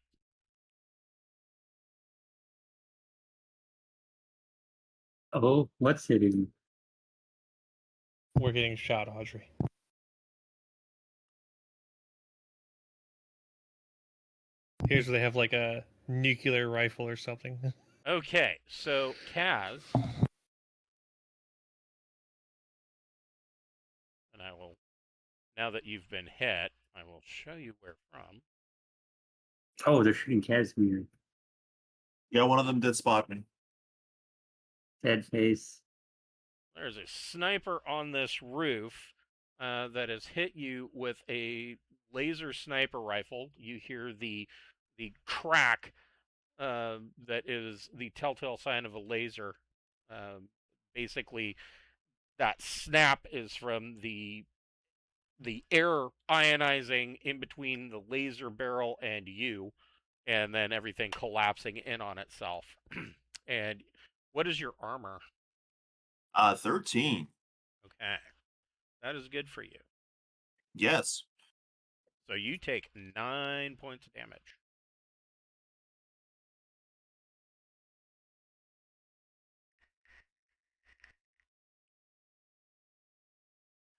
Oh, what's hitting? We're getting shot, Audrey. Here's where they have like a nuclear rifle or something. Okay, so Kaz, and I will, now that you've been hit, I will show you where from. Oh, they're shooting Casimir. Yeah, one of them did spot me. Dead face. There's a sniper on this roof that has hit you with a laser sniper rifle. You hear the crack that is the telltale sign of a laser. Basically, that snap is from the air ionizing in between the laser barrel and you, and then everything collapsing in on itself. And what is your armor? 13. Okay, that is good for you. Yes. So you take 9 points of damage.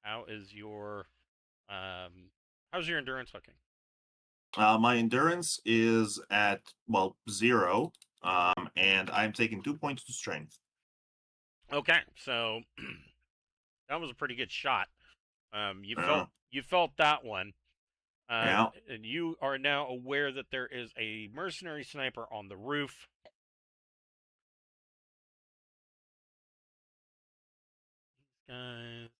How is your how's your endurance looking? My endurance is at 0, and I'm taking 2 points to strength. Okay, so that was a pretty good shot. You Yeah. felt that one. Yeah. And you are now aware that there is a mercenary sniper on the roof. Guys.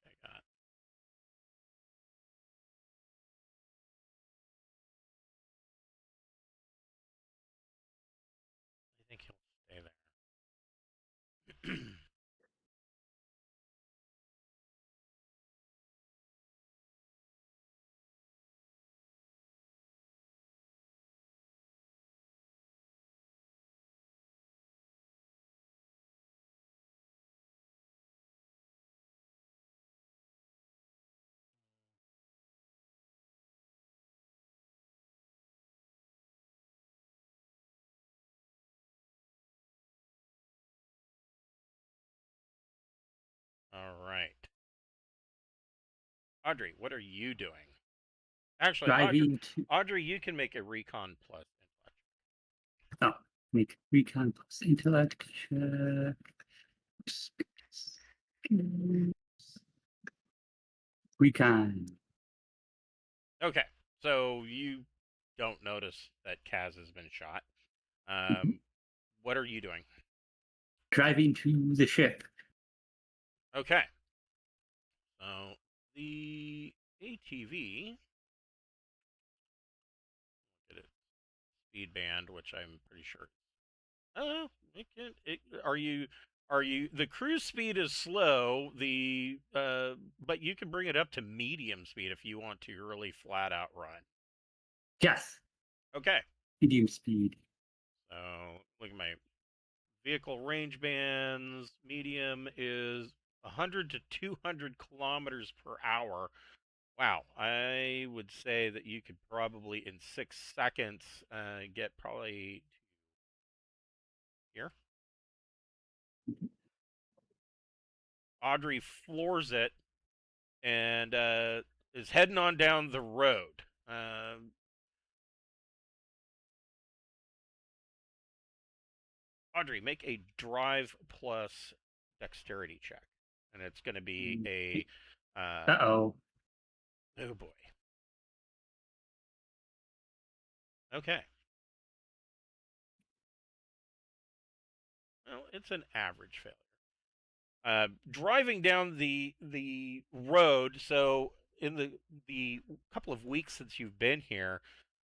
I got. I think he'll stay there. All right. Audrey, what are you doing? Actually, Driving to Audrey, you can make a recon plus make recon plus intellect check. Recon. Okay, so you don't notice that Kaz has been shot. What are you doing? Driving to the ship. Okay. So the ATV, get it speed band, which I'm pretty sure. Oh, are you? The cruise speed is slow. But you can bring it up to medium speed if you want to really flat out run. Yes. Okay. Medium speed. So look at my vehicle range bands. Medium is 100 to 200 kilometers per hour. Wow, I would say that you could probably in 6 seconds get probably here. Audrey floors it and is heading on down the road. Audrey, make a drive plus dexterity check, and it's going to be a. Uh-oh. Oh boy. Okay. Well, it's an average failure. Driving down the road. So in the couple of weeks since you've been here,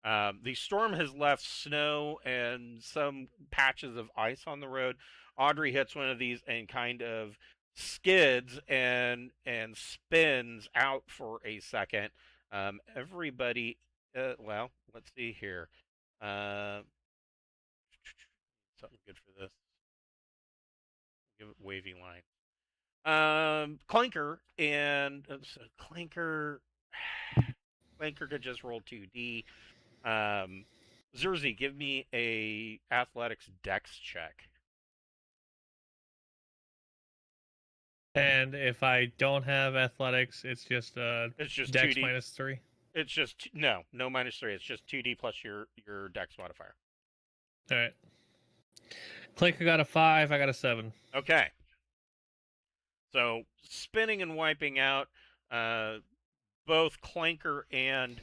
the storm has left snow and some patches of ice on the road. Audrey hits one of these and kind of skids and spins out for a second. Everybody, well, let's see here. Something good for this. Give it wavy line. Clanker and so Clanker could just roll 2D. Zerzi, give me a athletics dex check. And if I don't have athletics, it's just dex 2D. -3. It's just no -3. It's just 2D plus your dex modifier. All right. Clanker got a 5. I got a 7. Okay. So spinning and wiping out, both Clanker and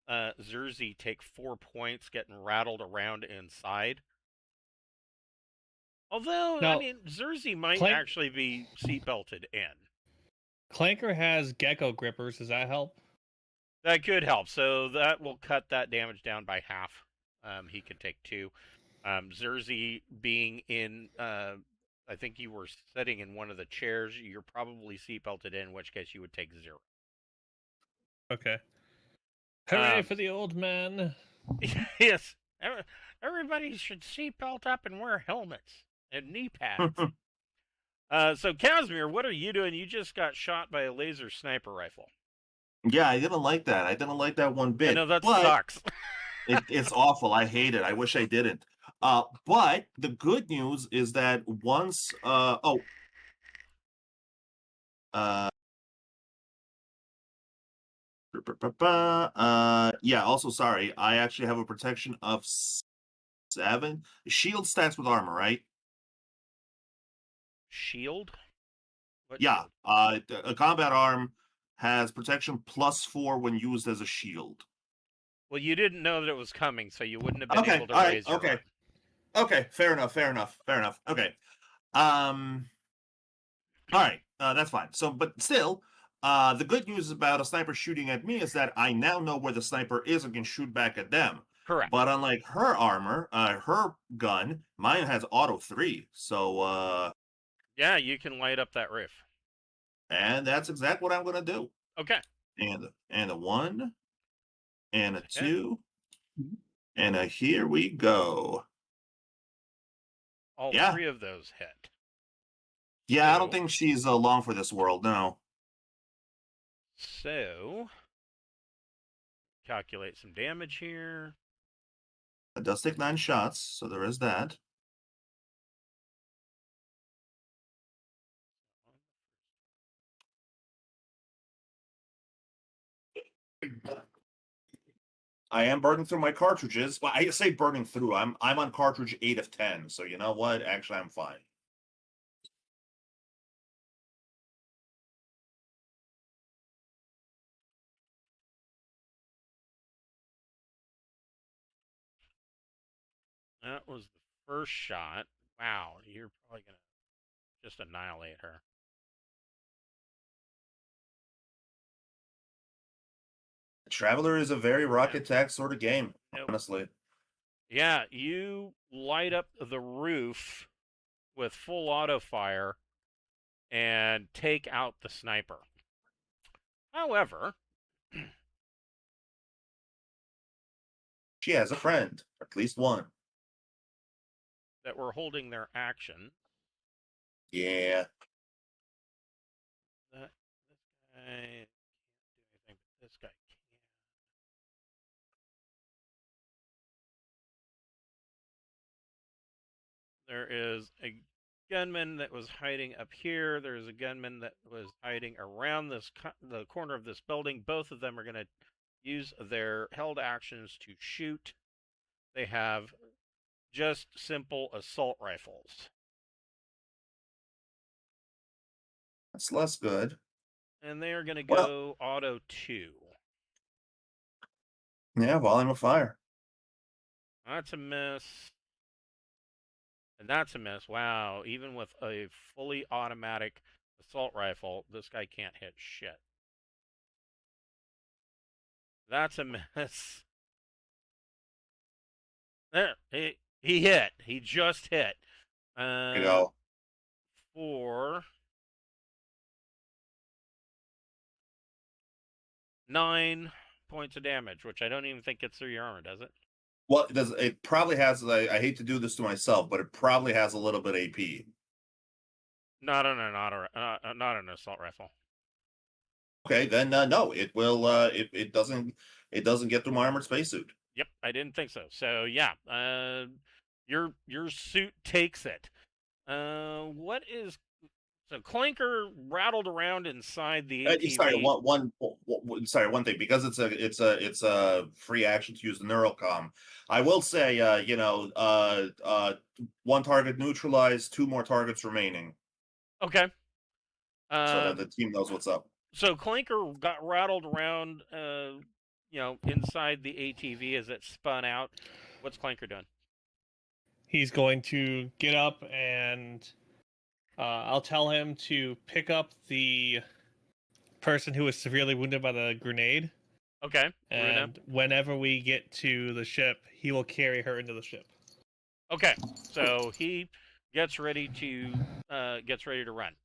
Zerzi take 4 points, getting rattled around inside. Although, Now, I mean, Zerzi might actually be seatbelted in. Clanker has gecko grippers. Does that help? That could help. So that will cut that damage down by half. He can take 2. Zerzi being in I think you were sitting in one of the chairs. You're probably seatbelted in which case you would take 0. Okay. Hooray for the old man. Yes. Everybody should seatbelt up and wear helmets and knee pads. So, Casimir, what are you doing? You just got shot by a laser sniper rifle. Yeah, I didn't like that. I didn't like that one bit. I know that but sucks. it's awful. I hate it. I wish I didn't. But the good news is that once yeah, also sorry, I actually have a protection of 7. Shield stats with armor, right? Shield? What Yeah. shield? A combat arm has protection +4 when used as a shield. Well, you didn't know that it was coming, so you wouldn't have been able to all right, raise your arm. Okay, fair enough. Okay. All right, that's fine. So, but still, the good news about a sniper shooting at me is that I now know where the sniper is and can shoot back at them. Correct. But unlike her armor, her gun, mine has auto 3. So, yeah, you can light up that roof. and that's exactly what I'm gonna do. Okay. And a 1, and a Okay. 2, and a here we go. All Yeah. 3 of those hit. Yeah, I So- don't think she's long for this world. No. So, calculate some damage here. It does take 9 shots, so there is that. I am burning through my cartridges. Well, I say burning through. I'm on cartridge 8 of 10. So you know what? Actually, I'm fine. That was the first shot. Wow, you're probably going to just annihilate her. Traveler is a very rocket attack sort of game, Yep. honestly. Yeah, you light up the roof with full auto fire and take out the sniper. However, She has a friend, at least one. that we're holding their action. Yeah. This guy can't do anything, but this guy can. There is a gunman that was hiding up here. There's a gunman that was hiding around the corner of this building. Both of them are going to use their held actions to shoot. They have just simple assault rifles. That's less good. And they are going to Well- go auto 2. Yeah, volume of fire. That's a miss. And that's a miss. Wow, even with a fully automatic assault rifle, this guy can't hit shit. That's a miss. There, he hit. He just hit. There you go. For 9 points of damage, which I don't even think gets through your armor, does it? Well, it probably has. I hate to do this to myself, but it probably has a little bit AP. Not an assault rifle. Okay, then no, it will. It doesn't get through my armored spacesuit. Yep, I didn't think so. So yeah, your suit takes it. What is so Clanker rattled around inside the ATV. Sorry, one thing, because it's a free action to use the neurocom. I will say, 1 target neutralized, 2 more targets remaining, Okay. so that the team knows what's up. So Clanker got rattled around, inside the ATV as it spun out. What's Clanker doing? He's going to get up and I'll tell him to pick up the person who was severely wounded by the grenade. Okay. And whenever we get to the ship, he will carry her into the ship. Okay. So he gets ready to run.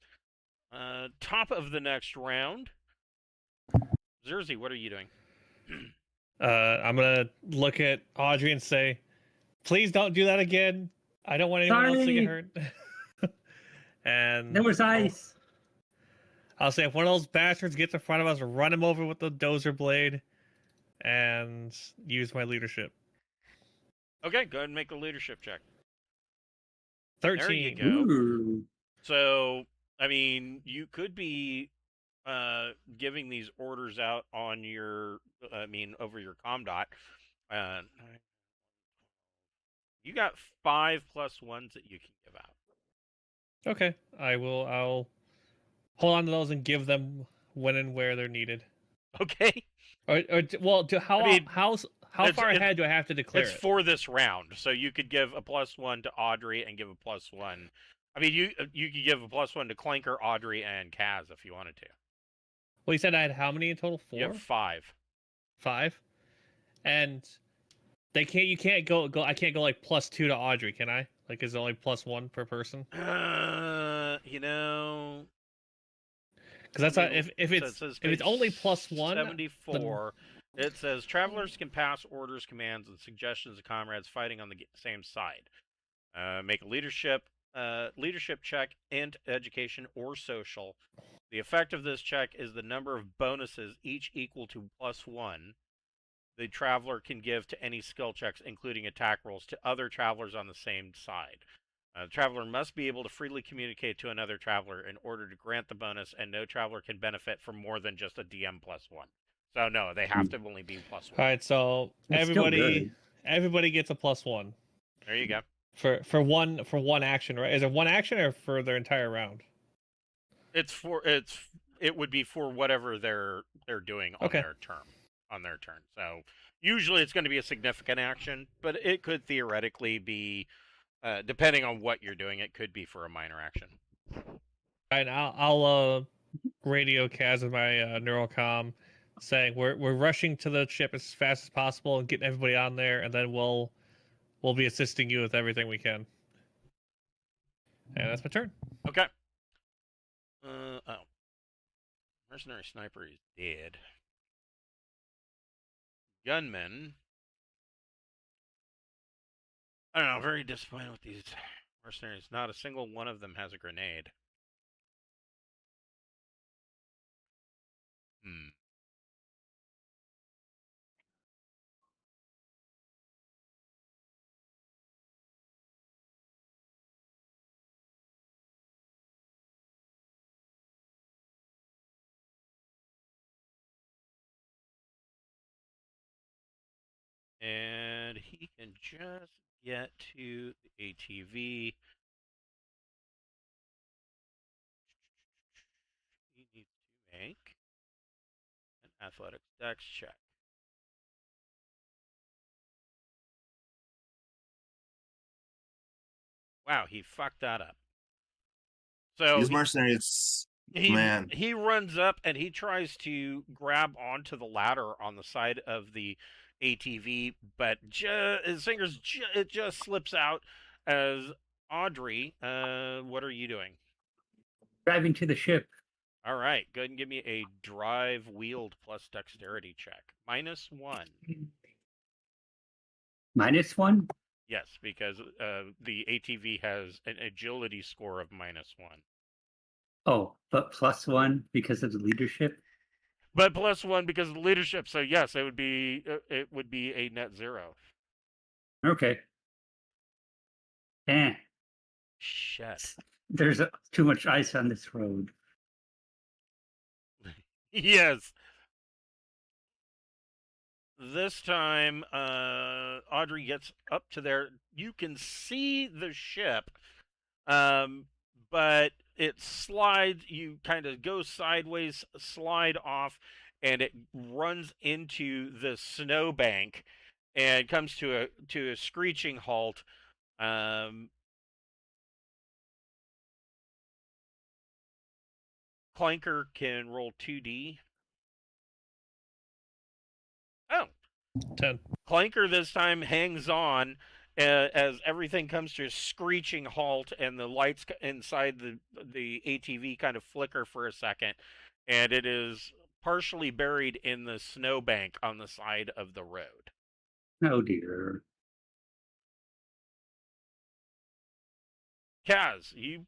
Top of the next round. Zerzy, what are you doing? I'm gonna look at Audrey and say, "Please don't do that again. I don't want anyone else to get hurt." And There was ice. I'll say, if one of those bastards gets in front of us, run him over with the dozer blade, and use my leadership. Okay, go ahead and make a leadership check. 13. There you go. Ooh. So, I mean, you could be giving these orders out on your, over your comm dot. You got 5 + 1s that you can give out. Okay, I'll hold on to those and give them when and where they're needed. Okay. How far ahead do I have to declare it's it? for this round, so you could give a +1 to Audrey and give a +1. I mean, you could give a +1 to Clanker, Audrey, and Kaz if you wanted to. Well, you said I had how many in total? 4? You have 5. 5? And they can't. You can't go. I can't go like +2 to Audrey, can I? Like, is it only +1 per person? You know, because that's not, if it's only +1. 74. It says travelers can pass orders, commands, and suggestions to comrades fighting on the same side. Make a leadership check and education or social. The effect of this check is the number of bonuses, each equal to +1, the traveler can give to any skill checks, including attack rolls, to other travelers on the same side. The traveler must be able to freely communicate to another traveler in order to grant the bonus, and no traveler can benefit from more than just a DM +1. So no, they have to only be +1. All right, so That's everybody gets a +1 There you go. for one action, right? Is it one action or for their entire round? It would be for whatever they're doing on their turn. So usually it's going to be a significant action, but it could theoretically be, depending on what you're doing, it could be for a minor action. And I'll radio Kaz with my neurocom, saying we're rushing to the ship as fast as possible and getting everybody on there, and then we'll be assisting you with everything we can. And that's my turn. Okay. Mercenary sniper is dead. Gunmen. I don't know, very disappointed with these mercenaries. Not a single one of them has a grenade. And he can just get to the ATV. He needs to make an athletics dex check. Wow, he fucked that up. So These mercenaries, man. He runs up and he tries to grab onto the ladder on the side of the ATV, but his fingers it just slips out. As Audrey, what are you doing? Driving to the ship. All right, go ahead and give me a drive wield plus dexterity check. -1. -1? Yes, because the ATV has an agility score of -1. Oh, but +1 because of the leadership? But +1 because of the leadership. So yes, it would be a net 0. Okay. Shit. There's too much ice on this road. Yes. This time, Audrey gets up to there. You can see the ship, but it slides. You kind of go sideways, slide off, and it runs into the snowbank and comes to a screeching halt. Clanker can roll 2d. Oh. 10. Clanker this time hangs on as everything comes to a screeching halt, and the lights inside the ATV kind of flicker for a second, and it is partially buried in the snowbank on the side of the road. Oh dear. Kaz, you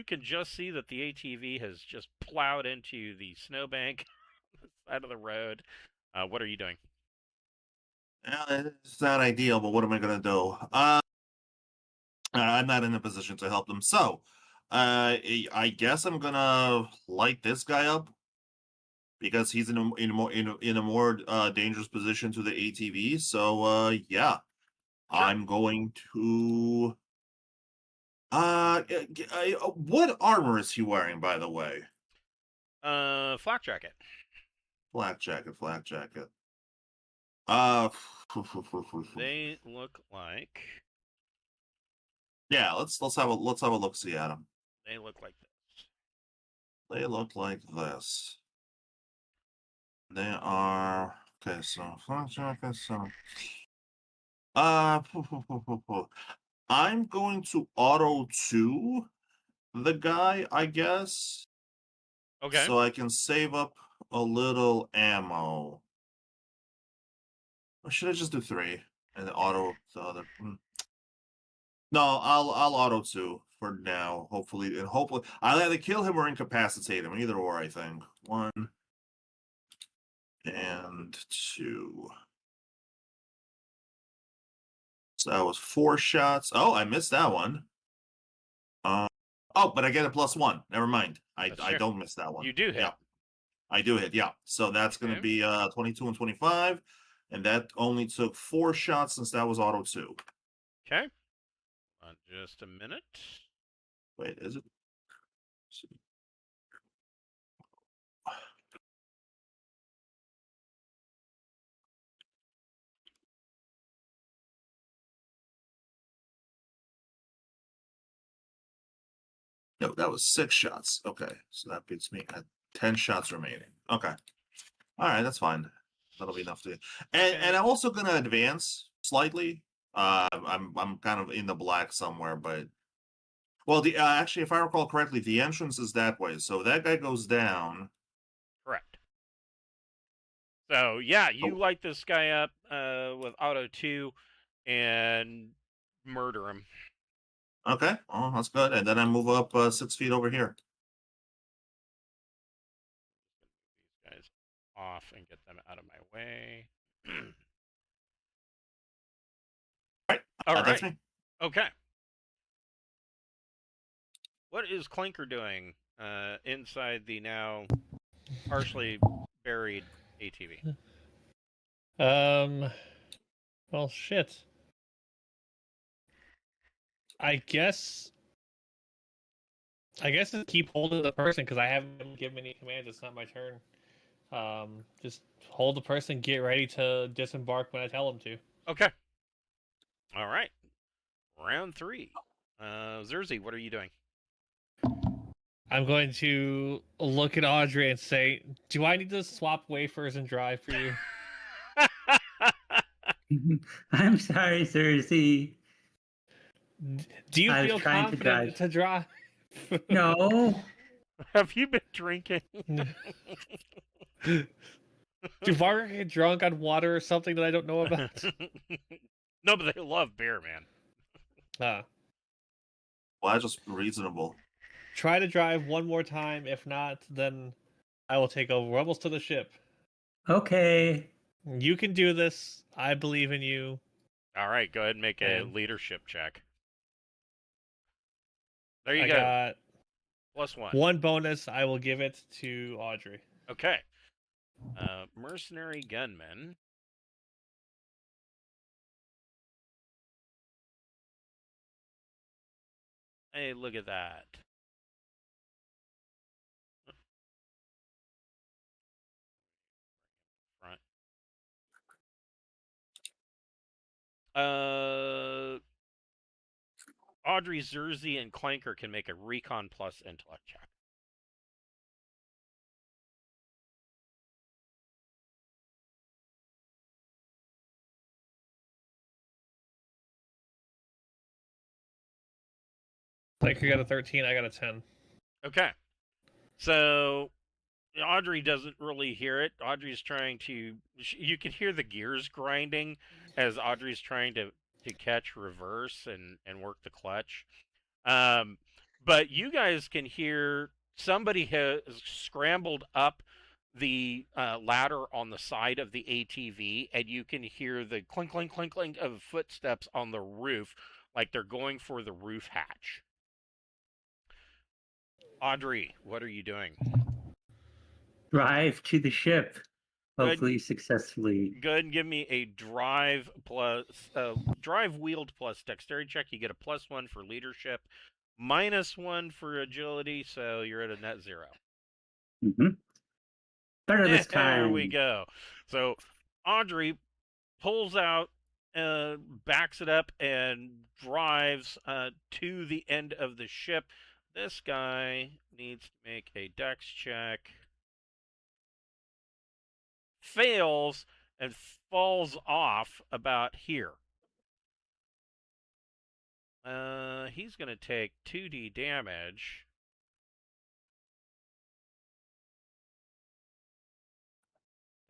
can just see that the ATV has just plowed into the snowbank side of the road. What are you doing? It's not ideal, but what am I gonna do? I'm not in a position to help them. So, I guess I'm gonna light this guy up because he's in a more dangerous position to the ATV. So, yeah, Sure. I'm going to. What armor is he wearing, by the way? Flak jacket. Flak jacket, flak jacket. Uh, They look like yeah. Let's have a look see at them. they look like this. They look like this. They are okay. So flak jacket. So uh, I'm going to auto 2 the guy, I guess, Okay. so I can save up a little ammo. Or should I just do 3 and auto the other? No, I'll auto 2 for now. Hopefully, I'll either kill him or incapacitate him. Either or, I think. 1 and 2. So that was 4 shots. Oh, I missed that one. Oh, but I get a +1. Never mind. I Sure. don't miss that one. You do hit. Yeah, I do hit. Yeah. So that's going to Okay. be 22 and 25, and that only took 4 shots since that was auto 2. Okay. Just a minute. Wait, is it? Let's see. No, that was 6 shots. Okay, so that beats me at 10 shots remaining. Okay, all right, that's fine. That'll be enough to. And I'm also gonna advance slightly. I'm kind of in the black somewhere, but well, the actually, if I recall correctly, the entrance is that way. So that guy goes down. Correct. So yeah, you Oh. light this guy up with auto 2 and murder him. Okay, oh, that's good. And then I move up 6 feet over here. These guys off and get them out of my way. All right. That's me. Okay. What is Clinker doing inside the now partially buried ATV? Well, shit. I guess just keep holding the person because I haven't been given any commands. It's not my turn. Just hold the person. Get ready to disembark when I tell them to. Okay. All right. Round 3. Zerzy, what are you doing? I'm going to look at Audrey and say, "Do I need to swap wafers and drive for you?" I'm sorry, Cersei. Do you I was feel trying to confident to drive? No. Have you been drinking? Do Varga get drunk on water or something that I don't know about? No, but they love beer, man. Well, that's just reasonable. Try to drive one more time. If not, then I will take over. We're almost to the ship. Okay. You can do this. I believe in you. All right, go ahead and make a And leadership check. There you I go. got +1. one bonus. I will give it to Audrey. Okay. Mercenary gunman. Hey, look at that. Front. Audrey, Zerzy, and Clanker can make a recon plus intellect check. Clanker got a 13. I got a 10. Okay. So Audrey doesn't really hear it. Audrey's trying to. You can hear the gears grinding as Audrey's trying to catch reverse and work the clutch. But you guys can hear somebody has scrambled up the ladder on the side of the ATV, and you can hear the clink, clink, clink, clink of footsteps on the roof, like they're going for the roof hatch. Audrey, what are you doing? Drive to the ship, Good. hopefully successfully. Go ahead and give me a drive wheeled plus dexterity check. You get a +1 for leadership, -1 for agility, so you're at a net 0. Mm-hmm. Better this time. There we go. So Audrey pulls out, backs it up, and drives to the end of the ship. This guy needs to make a dex check. Fails and falls off about here. He's going to take 2d damage.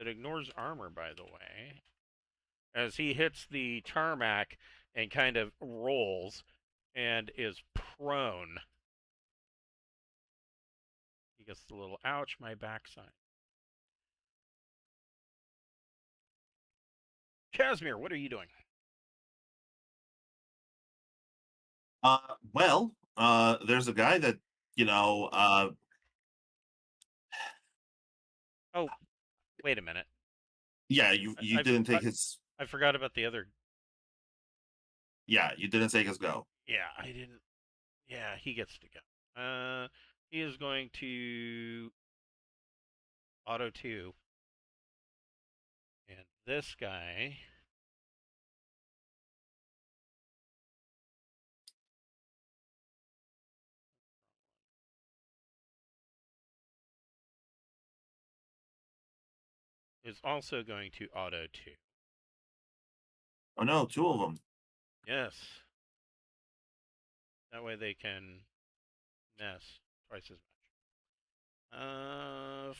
It ignores armor, by the way, as he hits the tarmac and kind of rolls and is prone. He gets a little ouch, my backside. Casimir, what are you doing? Well, there's a guy that, Oh, wait a minute. Yeah, you didn't take his. I forgot about the other. Yeah, you didn't take his go. Yeah, I didn't. Yeah, he gets to go. He is going to auto 2. And this guy is also going to auto 2. Oh no, 2 of them. Yes. That way they can miss twice as much.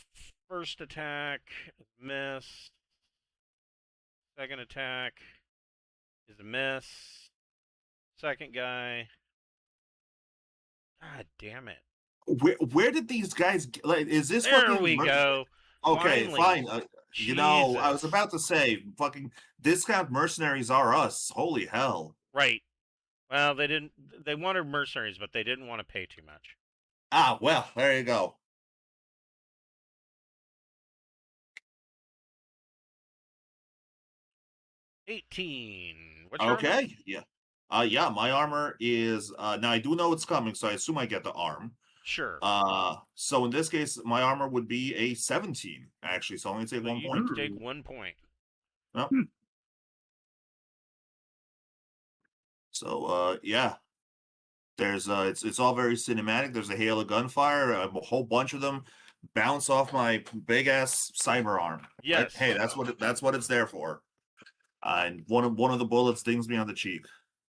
First attack, miss. Second attack is a miss. Second guy. God damn it. Where did these guys like? Is this There fucking we go. Okay, Finally. fine. I was Jesus. about to say, fucking discount mercenaries are us. Holy hell. Right. Well, they didn't. They wanted mercenaries, but they didn't want to pay too much. Ah, well, there you go. $18. What's your armor? Okay, yeah. Yeah, my armor is now I do know it's coming, so I assume I get the arm. Sure. So in this case, my armor would be a 17, actually, so I only take So 1 you point. take 1 point. Yep. So yeah. There's it's all very cinematic. There's a hail of gunfire, a whole bunch of them bounce off my big ass cyber arm. Yes. Hey, that's what it's there for. And one of the bullets dings me on the cheek.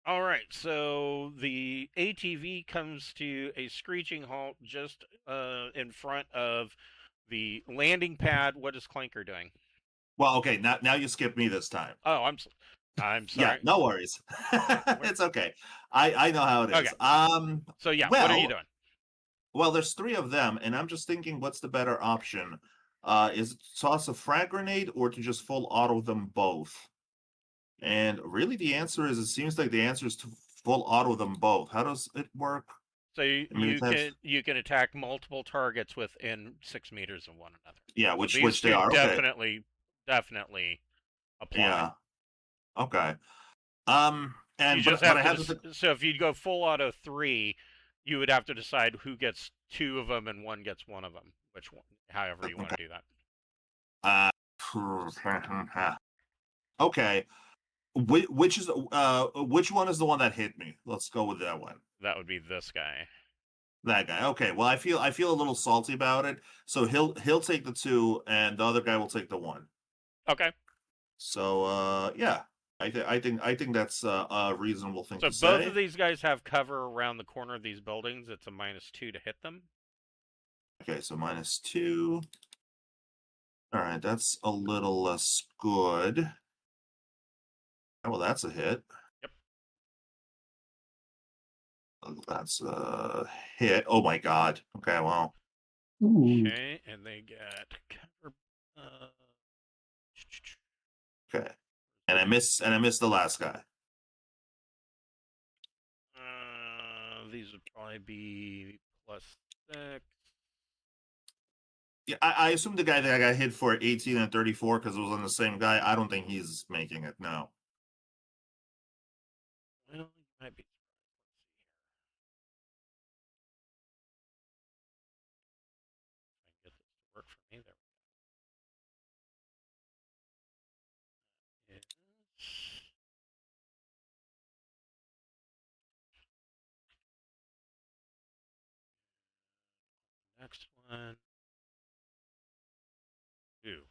All right. So the ATV comes to a screeching halt just in front of the landing pad. What is Clanker doing? Well, okay, now you skip me this time. Oh, I'm sorry. Yeah, no worries. It's okay. I know how it is. Okay. So yeah, what are you doing? Well, there's 3 of them, and I'm just thinking, what's the better option? Is it to toss a frag grenade or to just full auto them both? And really, the answer is, it seems like the answer is to full auto them both. How does it work? So you can attack multiple targets within 6 meters of one another. Yeah, So which they are. Definitely apply. Yeah. Okay. And You just but I have have to. So if you go full auto 3, you would have to decide who gets 2 of them and one gets 1 of them. Which one? However you want to do that. Okay. Which one is the one that hit me? Let's go with that one. That would be this guy. That guy. Okay. Well, I feel a little salty about it. So he'll take the 2, and the other guy will take the 1. Okay. So yeah. I think that's a reasonable thing So to both say. of these guys have cover around the corner of these buildings. It's a -2 to hit them. Okay, so -2. All right, that's a little less good. Oh, well, that's a hit. Yep. That's a hit. Oh my god. Okay, well. Ooh. Okay, and they get cover. Okay. And I miss the last guy. These would probably be +6. Yeah, I assume the guy that I got hit for 18 and 34 because it was on the same guy. I don't think he's making it. No. Well, you might be. Let's see here. If I can get this to work for me. There we go. Next one. 2.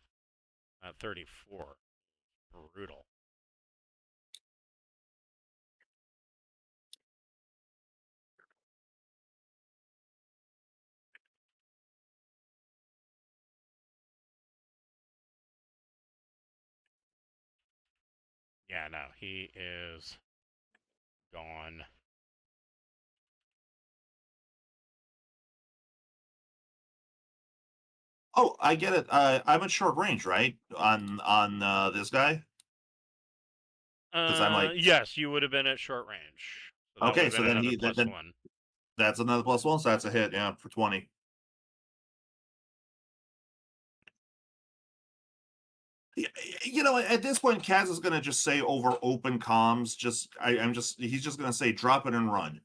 34. Brutal. Yeah, no, he is gone. Oh, I get it. I'm at short range, right? On this guy? Because I'm like, Yes, you would have been at short range. So that would okay, have so been then another he then +1. that's another +1, so that's a hit, yeah, for 20. You know, at this point, Kaz is gonna just say over open comms. He's just gonna say drop it and run.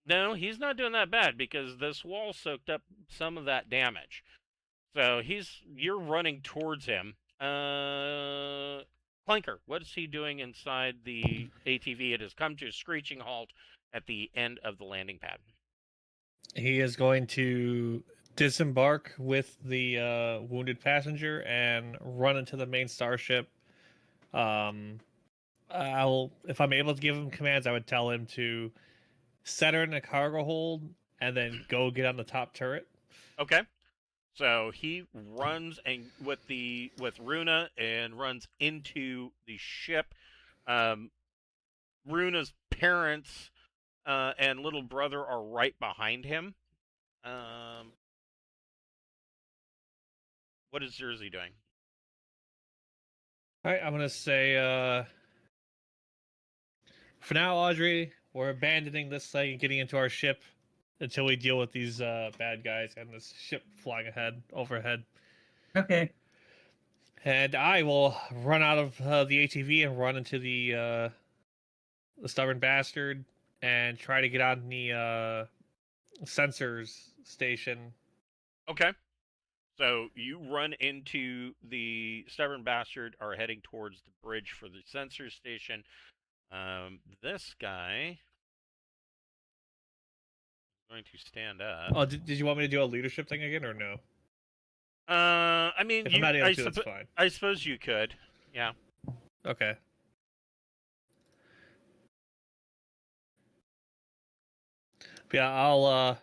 No, he's not doing that bad because this wall soaked up some of that damage. So you're running towards him. Clanker, what is he doing inside the ATV? It has come to a screeching halt at the end of the landing pad. He is going to disembark with the wounded passenger and run into the main starship. If I'm able to give him commands, I would tell him to set her in a cargo hold and then go get on the top turret. Okay. So he runs with Runa and runs into the ship. Runa's parents and little brother are right behind him. What is Jersey doing? All right, I'm gonna say, for now, Audrey, we're abandoning this thing and getting into our ship until we deal with these bad guys and this ship flying overhead. Okay. And I will run out of the ATV and run into the stubborn bastard and try to get on the sensors station. Okay. So you run into the stubborn bastard, are heading towards the bridge for the sensor station. This guy is going to stand up. Oh, did you want me to do a leadership thing again or no? I mean, If I'm not able to, that's fine. I suppose you could. Yeah. Okay. But yeah,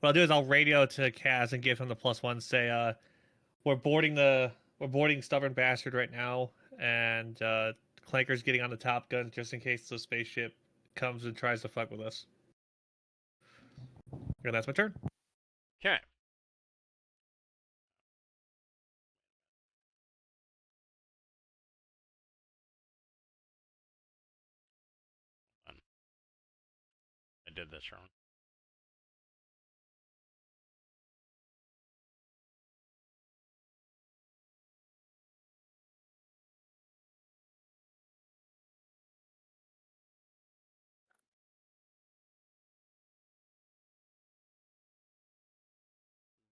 what I'll do is I'll radio to Kaz and give him the +1. Say, we're boarding stubborn bastard right now, and Clanker's getting on the top gun just in case the spaceship comes and tries to fuck with us. And that's my turn. Okay. I did this wrong.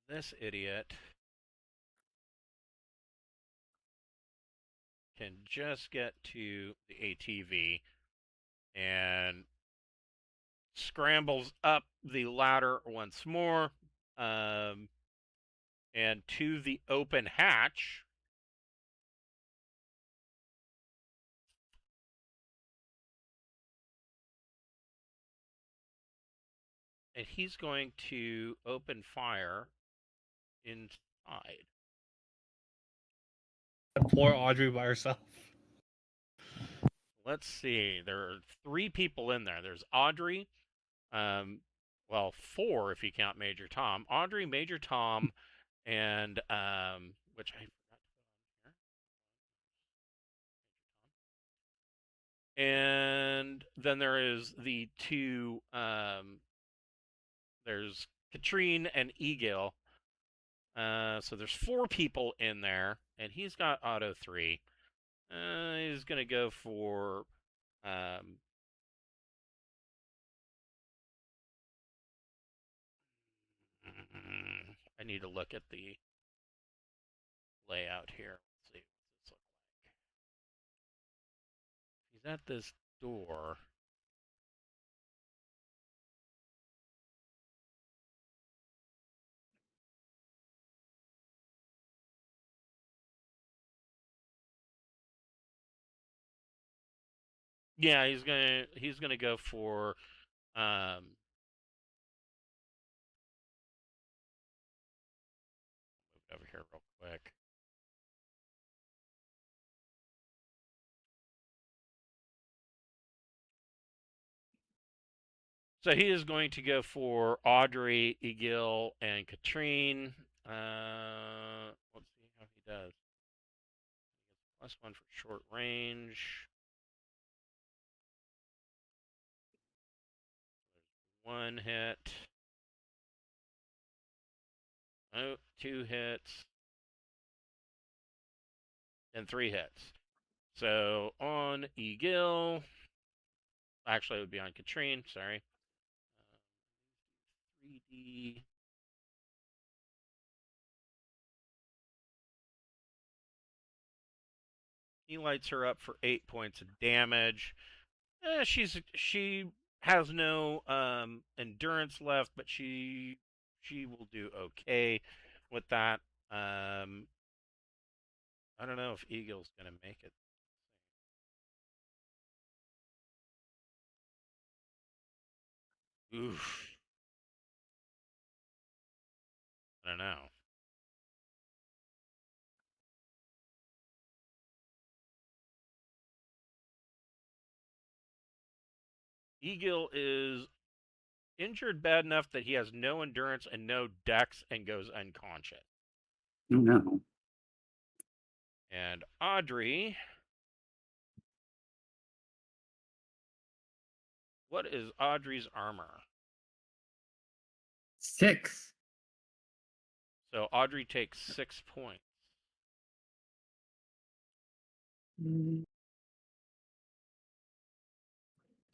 This idiot can just get to the ATV and scrambles up the ladder once more, and to the open hatch, and he's going to open fire inside. Poor Audrey by herself. Let's see. There are 3 people in there. There's Audrey. Well, 4 if you count Major Tom. Audrey, Major Tom, and which I forgot to put on here. And then there is the 2. There's Katrine and Egil. So there's 4 people in there, and he's got auto 3. He's gonna go for I need to look at the layout here. Let's see what this looks like. He's at this door. Yeah, he's gonna go for move over here real quick. So he is going to go for Audrey, Egil, and Katrine. Let's see how he does. He gets +1 for short range. There's 1 hit. Oh, 2 hits. And 3 hits. So on Egil, actually it would be on Katrine, sorry. 3D. He lights her up for 8 points of damage. She has no endurance left, but she will do okay with that. I don't know if Eagle's gonna make it. Oof. I don't know. Eagle is injured bad enough that he has no endurance and no dex and goes unconscious. Oh no. And Audrey, what is Audrey's armor? 6. So Audrey takes 6 points.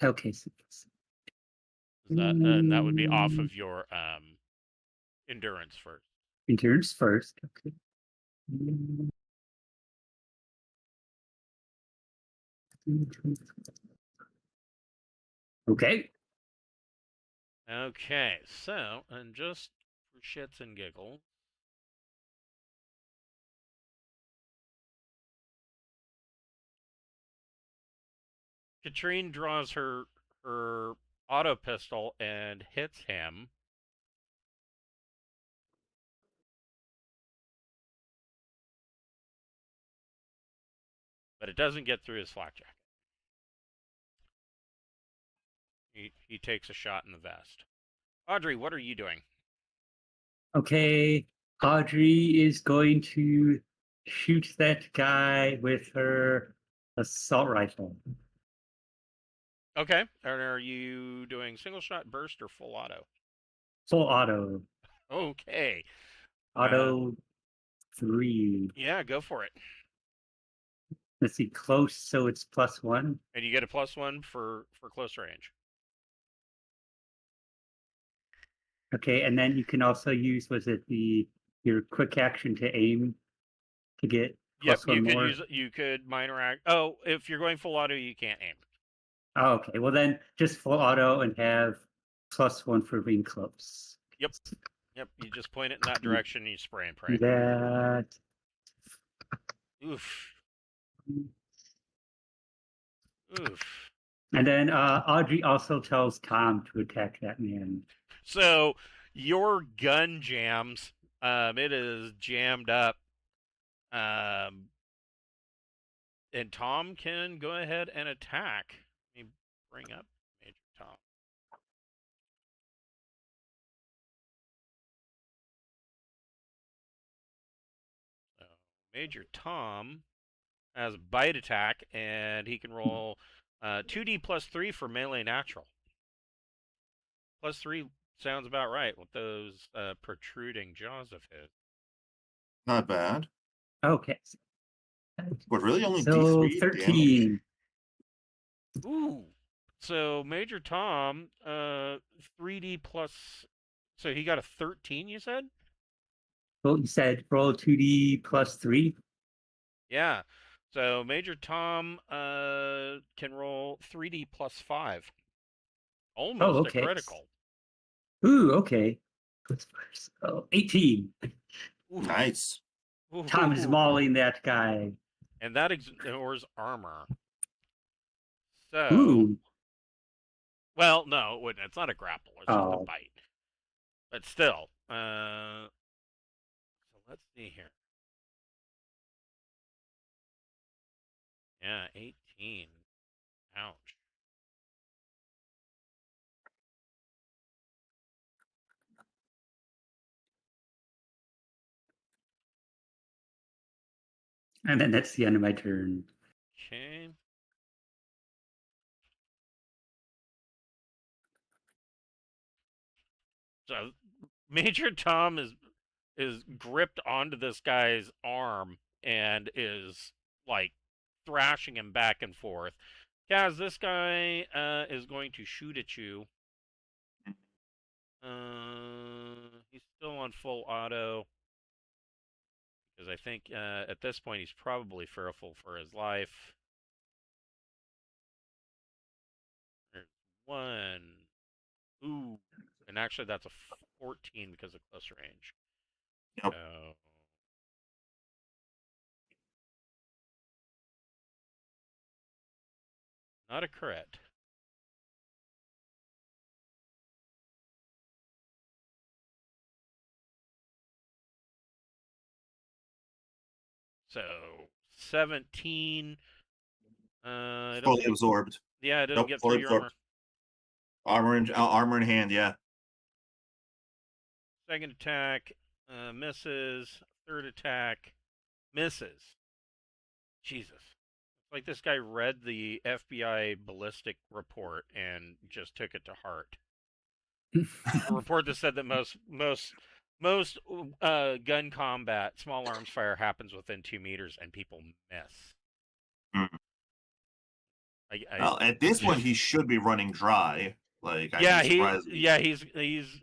Okay, 6. And that would be off of your endurance first. Endurance first. Okay. Okay. Okay, so, and just for shits and giggles, Katrine draws her auto pistol and hits him. But it doesn't get through his flak jacket. He takes a shot in the vest. Audrey, what are you doing? Okay. Audrey is going to shoot that guy with her assault rifle. Okay. Are you doing single shot, burst, or full auto? Full auto. Okay. Auto 3. Yeah, go for it. Let's see, close, so it's +1. And you get a +1 for close range. Okay, and then you can also use, your quick action to aim to get Yep, +1 more? you could minor act. Oh, if you're going full auto, you can't aim. Oh, okay, well then just full auto and have +1 for being close. Yep, you just point it in that direction and you spray and pray. That. Oof. Oof. And then Audrey also tells Tom to attack that man. So your gun jams. It is jammed up. Um, and Tom can go ahead and attack. Let me bring up Major Tom. So Major Tom has a bite attack, and he can roll 2d plus 3 for melee natural. Plus 3 sounds about right with those protruding jaws of his. Not bad. Okay. But really only So D3 damage? 13. Ooh. So Major Tom, 3d plus. So he got a 13, you said? Well, you said roll 2d plus 3. Yeah. So Major Tom can roll 3d plus 5. Almost a okay. critical. Ooh, okay. What's first? Oh, 18. Ooh. Nice. Tom is Ooh. mauling that guy. And that ignores armor. So, Ooh. well, no, it wouldn't. It's not a grapple. It's just a Oh. bite. But still, so let's see here. Yeah, 18. Ouch. And then that's the end of my turn. Okay. So Major Tom is gripped onto this guy's arm and is like thrashing him back and forth. Kaz, this guy is going to shoot at you. He's still on full auto because I think at this point he's probably fearful for his life. There's one. Ooh, and actually that's a 14 because of close range. Yep. So not a crit. So 17. I don't Fully think. absorbed. Yeah, it doesn't Nope, get fully through your armor. absorbed. Armor in hand, yeah. Second attack misses. Third attack misses. Jesus. It's like this guy read the FBI ballistic report and just took it to heart. A report that said that most gun combat, small arms fire happens within 2 meters, and people miss. Mm. I Well, at this point, he should be running dry. Like, I'd be surprised. he's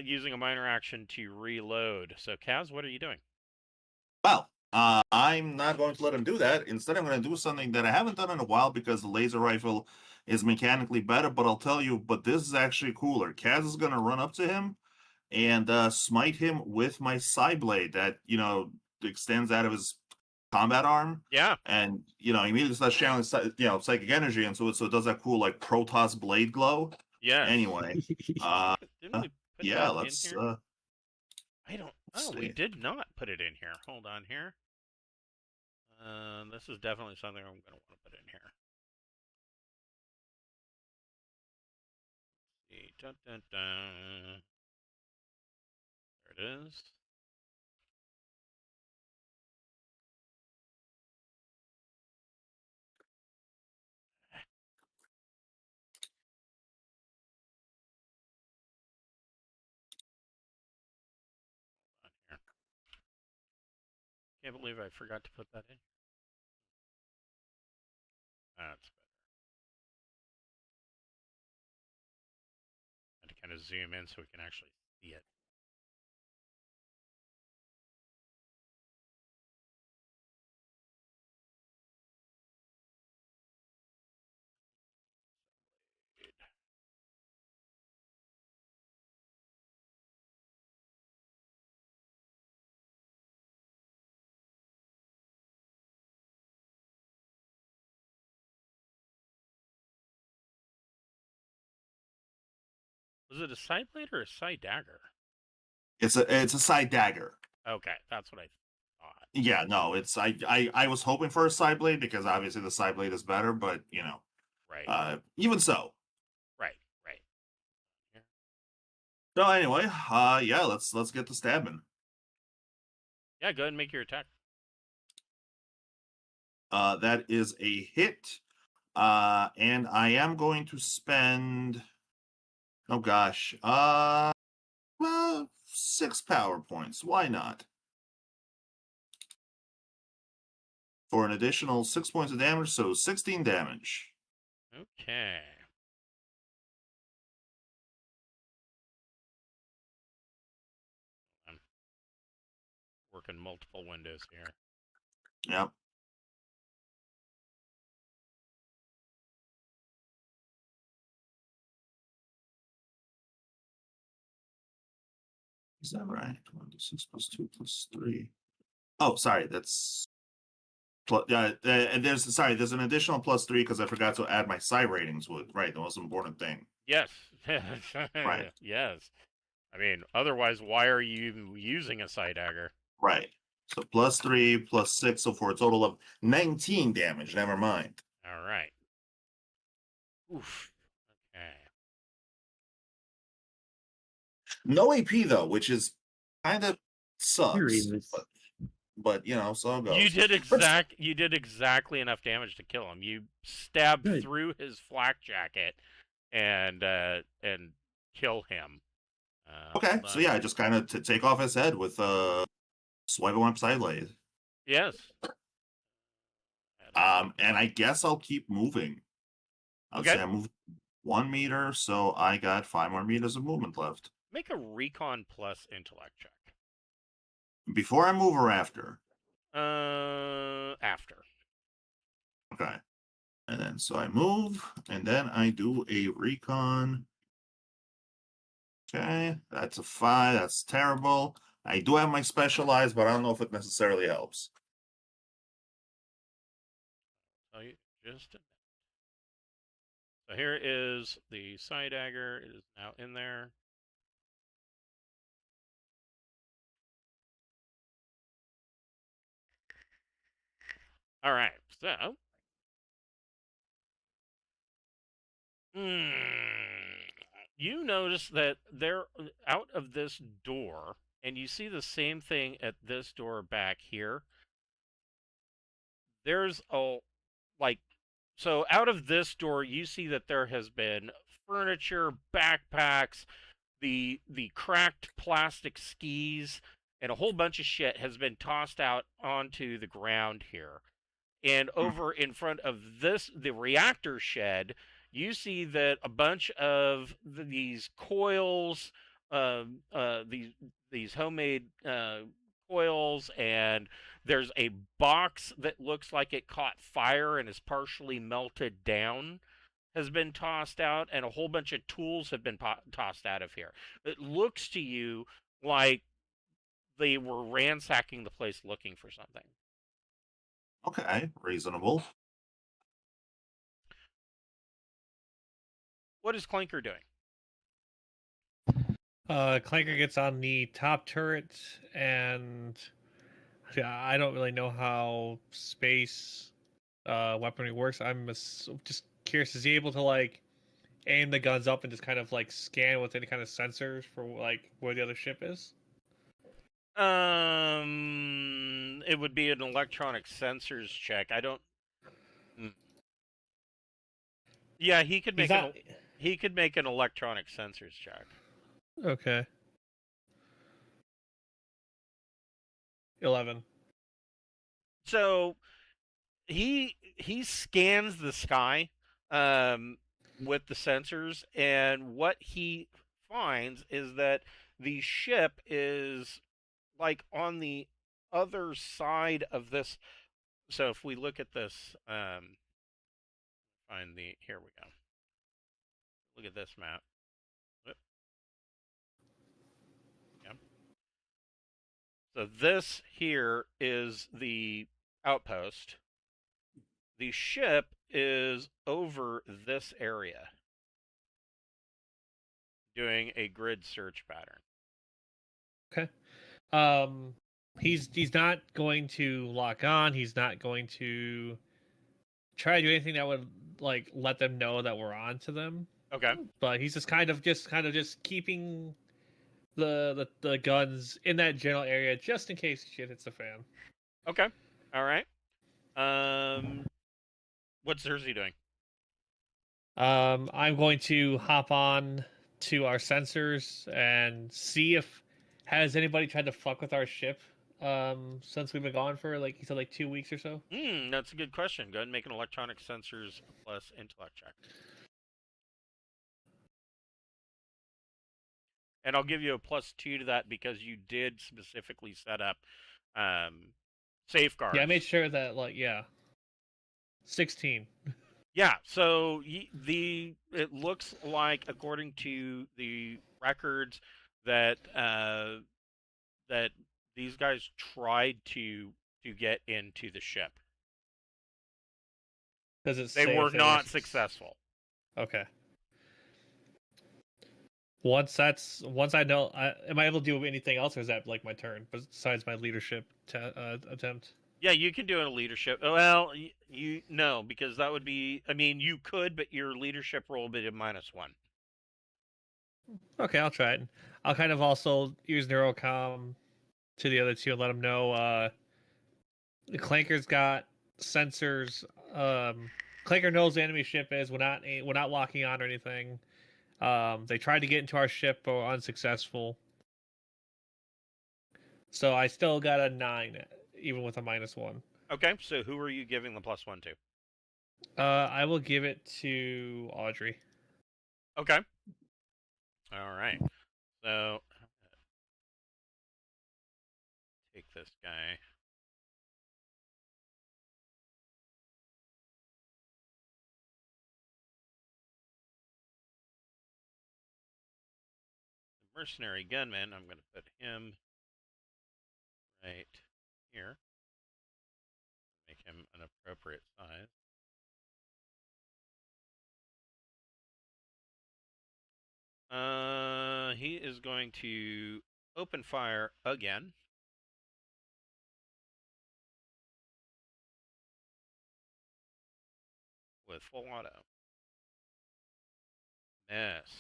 using a minor action to reload. So Kaz, what are you doing? Well, I'm not going to let him do that. Instead, I'm going to do something that I haven't done in a while because the laser rifle is mechanically better. But I'll tell you, but this is actually cooler. Kaz is going to run up to him and smite him with my side blade that extends out of his combat arm. Yeah, And immediately starts channeling psychic energy, and so it does that cool like Protoss blade glow. yes. Anyway, Didn't we put yeah, that let's in here? I don't. let's Oh, we see. did not put it in here. Hold on here. This is definitely something I'm going to want to put in here. See. Dun, dun, dun. There it is. Hold on here. Can't believe I forgot to put that in. That's better. I had to kind of zoom in so we can actually see it. Was it a side blade or a side dagger? It's a side dagger. Okay, that's what I thought. Yeah, no, it's I was hoping for a side blade because obviously the side blade is better, but Right. even so. Right. Right. Yeah. So anyway, yeah, let's get to stabbing. Yeah. Go ahead and make your attack. That is a hit. And I am going to spend. Oh gosh. Well, 6 power points. Why not? For an additional 6 points of damage, so 16 damage. Okay. I'm working multiple windows here. Yep. Is that right? 26 plus 2 plus 3. Oh, sorry, that's and there's an additional plus 3 because I forgot to add my psi ratings with the most important thing. Yes. Right. Yes. I mean, otherwise, why are you even using a side dagger? Right. So plus 3 plus 6, so for a total of 19 damage. Never mind. All right. Oof. Okay. No AP though, which is kind of sucks. Serious. But so it goes. You did exactly enough damage to kill him. You stabbed Good. through his flak jacket and kill him. Okay, so yeah, I just kind of take off his head with swipe one side blade. Yes. And I guess I'll keep moving. I'll say I moved 1 meter, so I got 5 more meters of movement left. Make a recon plus intellect check. Before I move or after? After. Okay. And then so I move, and then I do a recon. Okay, that's a 5. That's terrible. I do have my specialized, but I don't know if it necessarily helps. Tell you just a minute. So here is the side dagger. It is now in there. All right. So. You notice that they're out of this door, and you see the same thing at this door back here. There's so out of this door, you see that there has been furniture, backpacks, the cracked plastic skis, and a whole bunch of shit has been tossed out onto the ground here. And over in front of the reactor shed, you see that a bunch of these coils, these homemade coils, and there's a box that looks like it caught fire and is partially melted down, has been tossed out, and a whole bunch of tools have been tossed out of here. It looks to you like they were ransacking the place looking for something. Okay, reasonable. What is Clanker doing? Clanker gets on the top turret, and I don't really know how space weaponry works. I'm just curious, is he able to aim the guns up and just kind of scan with any kind of sensors for where the other ship is? It would be an electronic sensors check. I don't. Yeah, he could make he could make an electronic sensors check. Okay. 11. So he scans the sky with the sensors, and what he finds is that the ship is on the other side of this. So if we look at this, here we go. Look at this map. Yeah. So this here is the outpost. The ship is over this area. doing a grid search pattern. He's not going to lock on. He's not going to try to do anything that would like let them know that we're on to them. Okay. But he's just kind of keeping the guns in that general area just in case shit hits the fan. Okay. All right. What's Cersei doing? I'm going to hop on to our sensors and see if has anybody tried to fuck with our ship since we've been gone for like you said like 2 weeks or so. That's a good question. Go ahead and make an electronic sensors plus intellect check. And I'll give you a +2 to that because you did specifically set up safeguards. Yeah, I made sure that 16. Yeah, so it looks like, according to the records, that that these guys tried to get into the ship. Does it They say were if not successful. Okay. Once I know, am I able to do anything else, or is that like my turn besides my leadership attempt? Yeah, you can do a leadership. Well, you no, because that would be. I mean, you could, but your leadership roll would be a -1. Okay, I'll try it. I'll kind of also use neurocom to the other two and let them know. The Clanker's got sensors. Clanker knows the enemy ship is. We're not locking on or anything. They tried to get into our ship but were unsuccessful. So I still got a 9, even with a -1. Okay, so who are you giving the +1 to? I will give it to Audrey. Okay. All right. So take this guy. The mercenary gunman. I'm going to put him right here. Make him an appropriate size. He is going to open fire again. With full auto. Miss.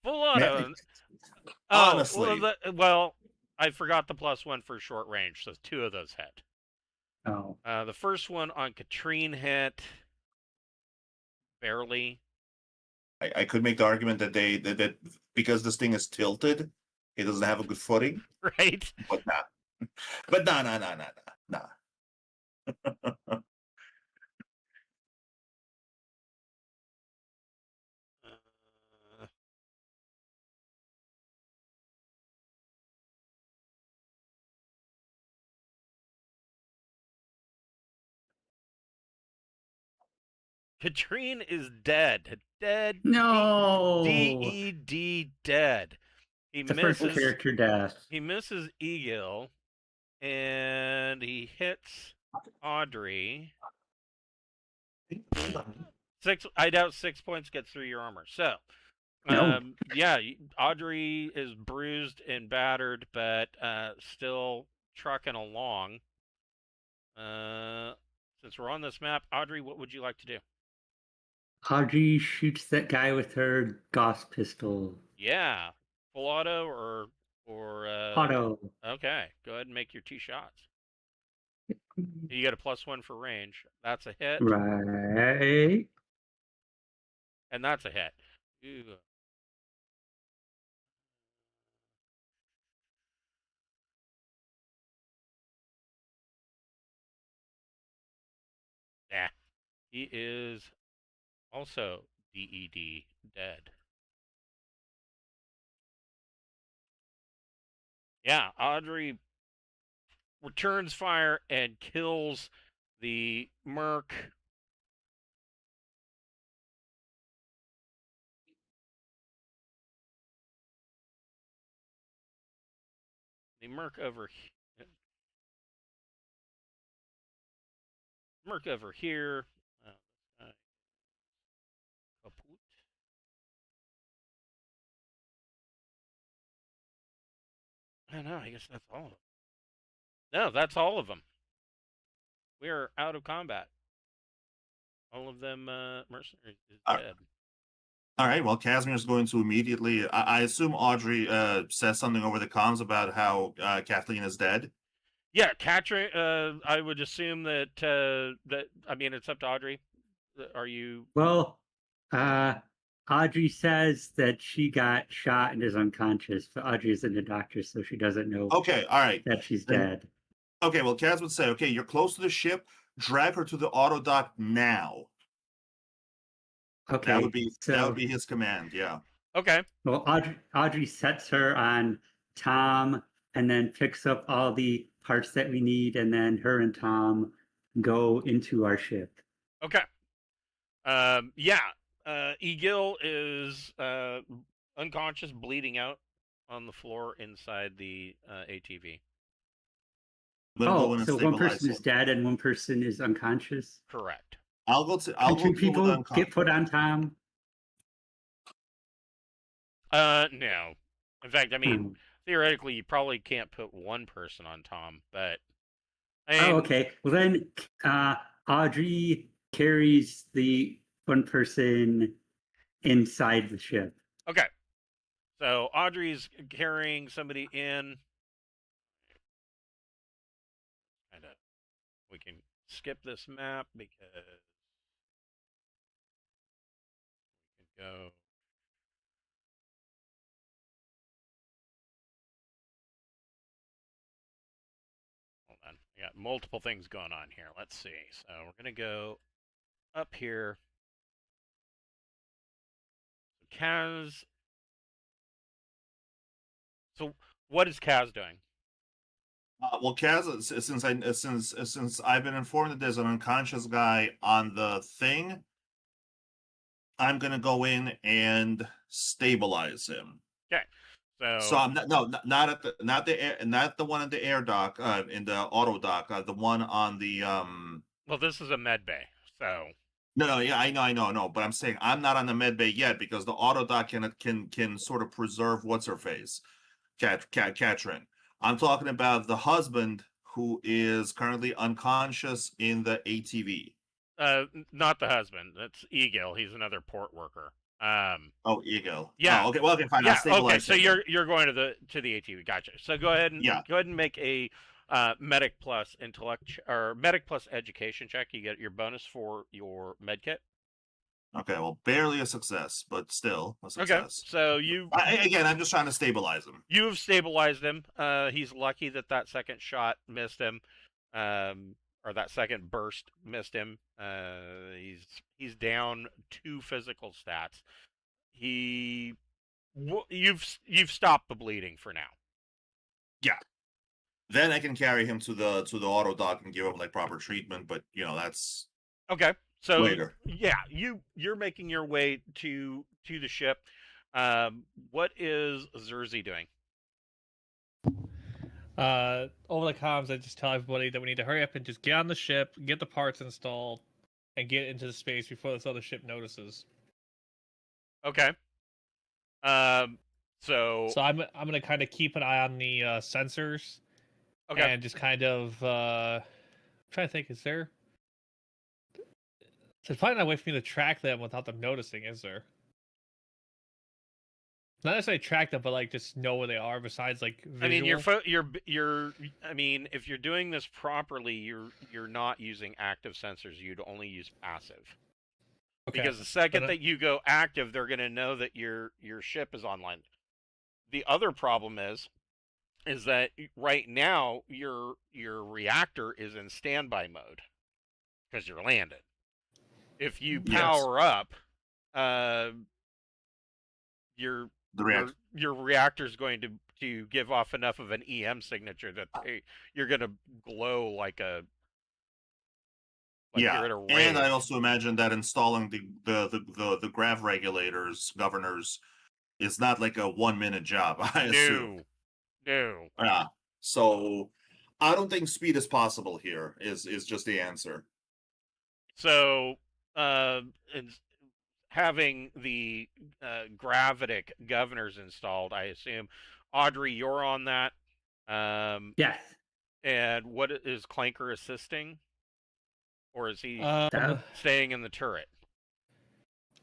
Full auto. Honestly. Well, I forgot the +1 for short range, so 2 of those hit. Oh. The first one on Katrine hit barely. I could make the argument that that because this thing is tilted, it doesn't have a good footing. Right? But nah. But nah. Katrine is dead. Dead. No. D-E-D dead. He The first misses. character death. He misses Egil, and he hits Audrey. 6. I doubt 6 points gets through your armor. So, No. yeah, Audrey is bruised and battered, but still trucking along. Since we're on this map, Audrey, what would you like to do? Audrey shoots that guy with her Gauss pistol. Yeah, full auto or Auto. Okay, go ahead and make your 2 shots. You get a +1 for range. That's a hit. Right. And that's a hit. Ooh. Yeah. He is also DED dead. Yeah, Audrey returns fire and kills the merc. The merc over here. I don't know. I guess that's all of them. No, that's all of them. We are out of combat. All of them mercenaries is dead. All right. Well, Casimir's going to immediately. I assume Audrey says something over the comms about how Kathleen is dead. Yeah, Katrin. I would assume that that. I mean, it's up to Audrey. Are you? Well, Audrey says that she got shot and is unconscious. But Audrey isn't a doctor, so she doesn't know Okay. All right. that she's Then- dead. Okay. Well, Kaz would say, okay, you're close to the ship. Drag her to the auto dock now. Okay, That would be his command. Yeah. Okay. well, Audrey sets her on Tom and then picks up all the parts that we need, and then her and Tom go into our ship. Okay. Yeah. Egil is unconscious, bleeding out on the floor inside the ATV. I'm gonna go in Oh, and so one stabilize person is him. dead and one person is unconscious? Correct. I'll go Can two with people unconscious. get put on Tom? No. In fact, I mean, theoretically, you probably can't put one person on Tom, but. I mean, Oh, okay. Well, then Audrey carries the one person inside the ship. Okay. So Audrey's carrying somebody in. Kinda. We can skip this map because we can go. Hold on. We got multiple things going on here. Let's see. So we're gonna go up here. Kaz. So what is Kaz doing? Well, Kaz, since I've been informed that there's an unconscious guy on the thing, I'm gonna go in and stabilize him. So I'm not at not the one at the air dock in the auto dock, the one on the Well, this is a med bay, so. No, yeah, I know, but I'm saying I'm not on the med bay yet because the auto dock can sort of preserve what's her face, Katrin. I'm talking about the husband who is currently unconscious in the ATV. Not the husband. That's Egil. He's another port worker. Oh, Egil. Yeah. Oh, okay. Well, okay, fine. Yeah. I'll stabilize Okay. So him. you're going to the ATV. Gotcha. So go ahead and make a medic plus intellect or medic plus education check. You get your bonus for your med kit. Okay. Well, barely a success, but still a success. Okay. So you again, I'm just trying to stabilize him. You've stabilized him. He's lucky that second shot missed him. Or that second burst missed him. He's down 2 physical stats. You've stopped the bleeding for now. Yeah. Then I can carry him to the auto dock and give him like proper treatment. But that's okay. So later. Yeah, you're making your way to the ship. What is Zerzi doing? Over the comms, I just tell everybody that we need to hurry up and just get on the ship, get the parts installed, and get into the space before this other ship notices. Okay. So I'm gonna kind of keep an eye on the sensors. Okay. And just kind of I'm trying to think, is there? There's probably not a way for me to track them without them noticing, is there? Not necessarily track them, but like just know where they are. Besides, like visual. I mean, you're. I mean, if you're doing this properly, you're not using active sensors. You'd only use passive. Okay. Because the second that you go active, they're going to know that your ship is online. The other problem is that right now your reactor is in standby mode because you're landed. If you power up, your reactor is going to give off enough of an EM signature that you're going to glow like a. You're at a rave. And I also imagine that installing the grav governors is not like a 1-minute job. I assume. No. Yeah. So I don't think speed is possible here. Is just the answer. So, having the gravitic governors installed, I assume, Audrey, you're on that. Yes. And what is Clanker assisting, or is he That- staying in the turret?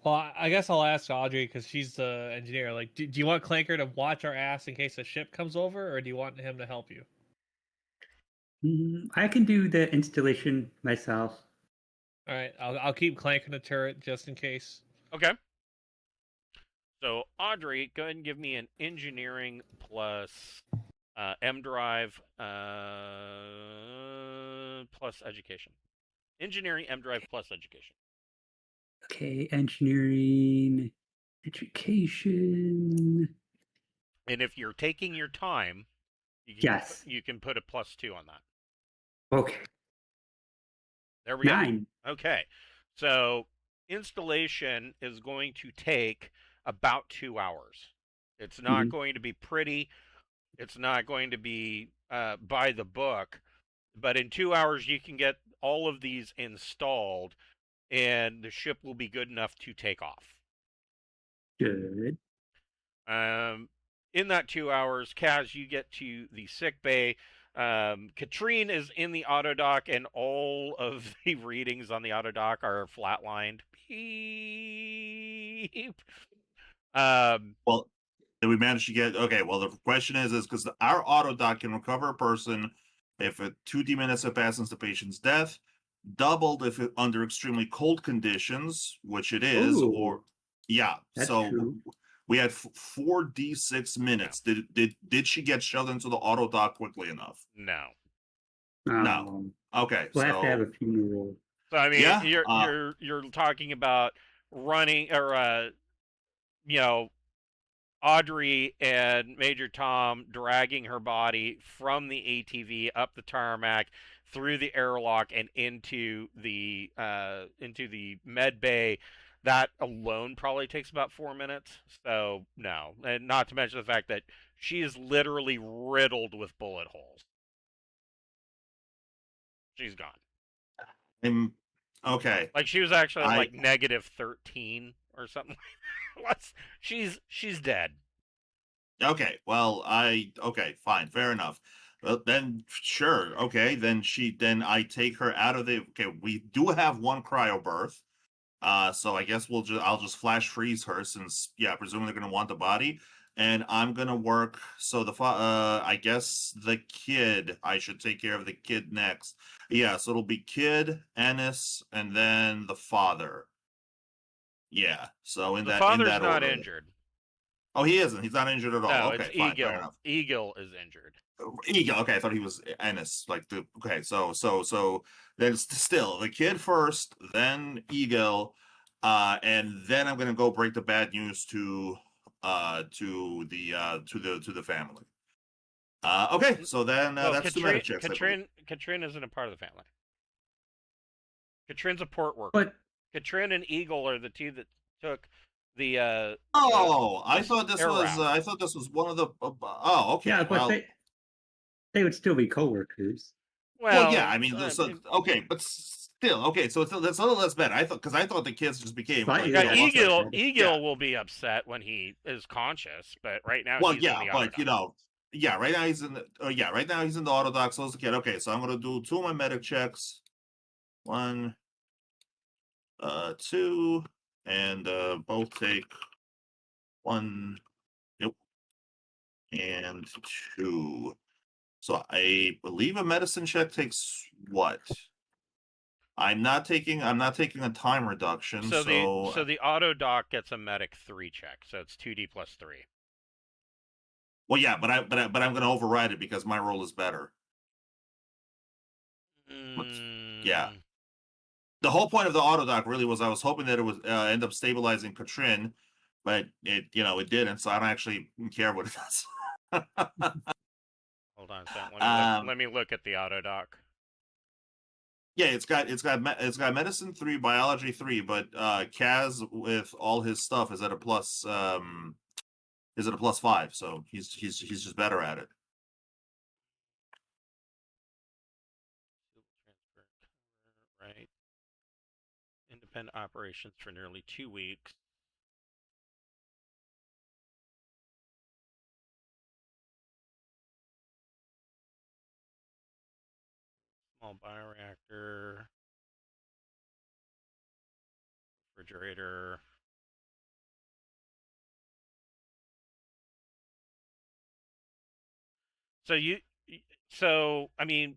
Well, I guess I'll ask Audrey because she's the engineer. Like, do you want Clanker to watch our ass in case a ship comes over, or do you want him to help you? I can do the installation myself. All right, I'll keep Clanker in the turret just in case. Okay. So Audrey, go ahead and give me an engineering plus M drive plus education. Engineering M drive plus education. Okay, engineering, education. And if you're taking your time, Yes. you can put a +2 on that. Okay. There we go. 9. Okay. So installation is going to take about 2 hours. It's not going to be pretty. It's not going to be by the book. But in 2 hours, you can get all of these installed, and the ship will be good enough to take off. Good. In that 2 hours, Kaz, you get to the sick bay. Katrine is in the autodock, and all of the readings on the autodock are flatlined. Beep. Well, did we manage to get? Okay. Well, the question is because our autodock can recover a person if 2D minutes have passed since the patient's death, doubled if it under extremely cold conditions, which it is, Ooh, or yeah. that's So true. we had 4d6 minutes. Did she get shoved into the autodock quickly enough? No. No. Okay. We'll have to have So a funeral. So I mean, Yeah, you're talking about running or you know, Audrey and Major Tom dragging her body from the ATV up the tarmac through the airlock and into the med bay. That alone probably takes about 4 minutes. So no, and not to mention the fact that she is literally riddled with bullet holes. She's gone. okay. Like she was actually I- like -13 or something. She's dead. Okay. Well, okay, fine, fair enough. Well, then sure. Okay, then I take her out of the. Okay, we do have one cryobirth. So I guess I'll just flash freeze her since presumably they're gonna want the body, and I'm gonna work. So I guess the kid. I should take care of the kid next. Yeah, so it'll be kid, Ennis, and then the father. Yeah. So The father's in that not order. injured. Oh, he isn't. He's not injured at all. No, Okay, it's fine, Eagle. fair enough. Eagle is injured. Eagle. Okay, I thought he was Ennis. Okay, so then still the kid first, then Eagle, and then I'm gonna go break the bad news to the family. Okay, so then Well, that's two medic checks. Katrin isn't a part of the family. Katrin's a port worker. But Katrin and Eagle are the two that took the I thought this air was route. I thought this was one of the okay. yeah, but well, they would still be coworkers. well, yeah, I mean, okay, but still, okay, so that's a little less bad. I thought the kids just became But like, yeah, once they're- Eagle will be upset when he is conscious, but right now well, he's yeah, in the but autodock. right now he's in right now he's in the autodock, so is the kid. Okay, so I'm gonna do 2 of my medic checks. 1, 2, and both take 1, yep, and 2. So I believe a medicine check takes what? I'm not taking a time reduction. So the autodock gets a medic 3 check, so it's 2d plus 3. well, yeah, but I'm going to override it because my roll is better. Yeah. The whole point of the autodock really was I was hoping that it would end up stabilizing Katrin, but it didn't. So I don't actually care what it does. Hold on a second. Let me look at the autodock. Yeah, it's got medicine 3, biology 3, but Kaz with all his stuff is at a +5, so he's just better at it. Right. Independent operations for nearly 2 weeks. Small bioreactor. Refrigerator. So I mean,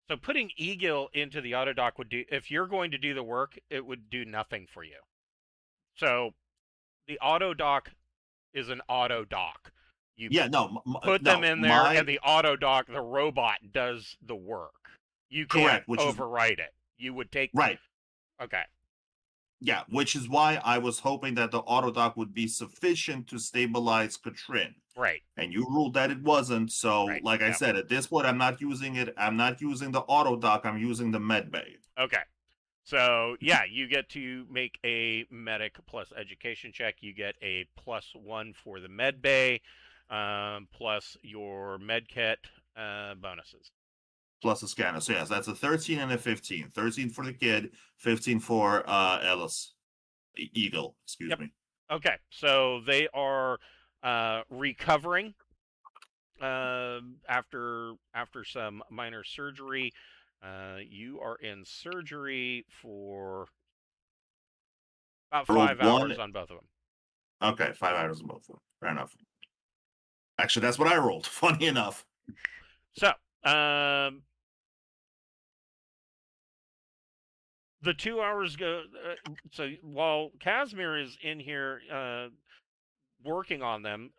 so putting Eagle into the auto dock would do, if you're going to do the work, it would do nothing for you. So the auto dock is an auto dock. You put them in there, and the auto dock, the robot, does the work. You can't overwrite it. You would take right. Okay. Yeah, which is why I was hoping that the auto dock would be sufficient to stabilize Katrin. Right. And you ruled that it wasn't. So, like I said, at this point, I'm not using it. I'm not using the auto dock. I'm using the med bay. Okay. So, yeah, you get to make a medic plus education check. You get a +1 for the med bay, plus your med kit bonuses. Plus a scanner. So, yes, that's a 13 and a 15. 13 for the kid, 15 for Ellis. Eagle, excuse me. Okay, so they are recovering after some minor surgery. You are in surgery for about 5 hours on both of them. Okay, 5 hours on both of them. Fair enough. Actually, that's what I rolled. Funny enough. So, the 2 hours go. So while Casimir is in here working on them,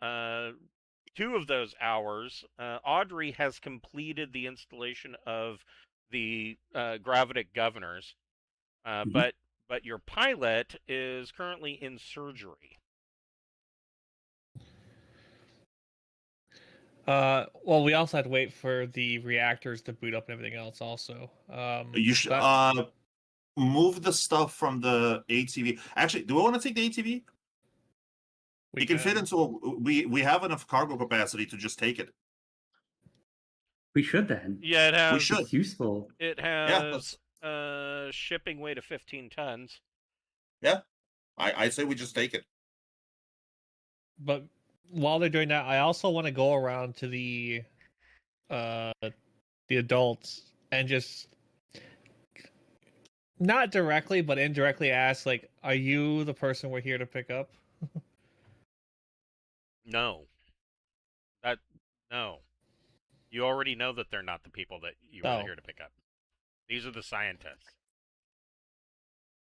2 of those hours, Audrey has completed the installation of the gravitic governors, but your pilot is currently in surgery. Well, we also had to wait for the reactors to boot up and everything else. Also, you should move the stuff from the ATV. Actually, do we want to take the ATV? We can fit into we have enough cargo capacity to just take it. We should then. Yeah, it has. We should. It's useful. It has shipping weight of 15 tons. Yeah, I say we just take it. But while they're doing that, I also want to go around to the adults and just not directly but indirectly ask, like, are you the person we're here to pick up? No. No. You already know that they're not the people that you are here to pick up. These are the scientists.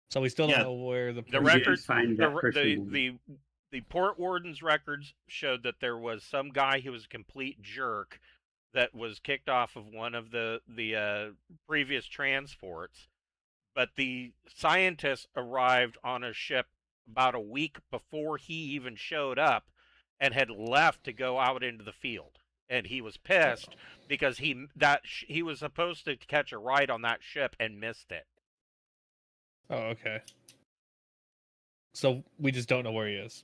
So we still don't know where the records find that person. The port warden's records showed that there was some guy who was a complete jerk that was kicked off of one of the previous transports, but the scientists arrived on a ship about a week before he even showed up and had left to go out into the field. And he was pissed because he was supposed to catch a ride on that ship and missed it. Oh, okay. So we just don't know where he is.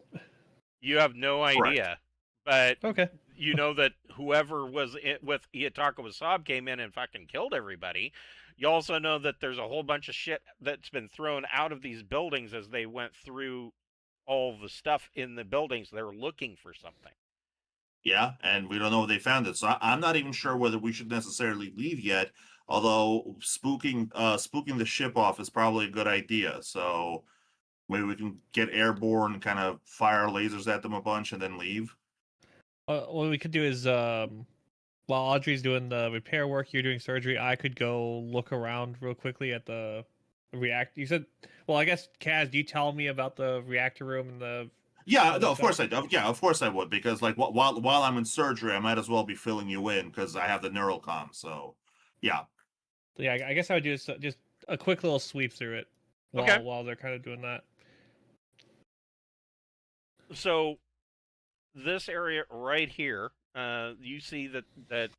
You have no idea, but okay. You know that whoever was with E-a-Taka Wasab came in and fucking killed everybody. You also know that there's a whole bunch of shit that's been thrown out of these buildings as they went through all the stuff in the buildings. They're looking for something. Yeah, and we don't know if they found it. So I'm not even sure whether we should necessarily leave yet. Although spooking the ship off is probably a good idea. So maybe we can get airborne, kind of fire lasers at them a bunch, and then leave. What we could do is, while Audrey's doing the repair work, you're doing surgery, I could go look around real quickly at the reactor. You said, well, I guess, Kaz, do you tell me about the reactor room and the... Yeah, no, of course I do. Yeah, of course I would, because like while I'm in surgery, I might as well be filling you in because I have the neural comm. So, yeah. Yeah, I guess I would do just a quick little sweep through it while they're kind of doing that. So, this area right here, you see that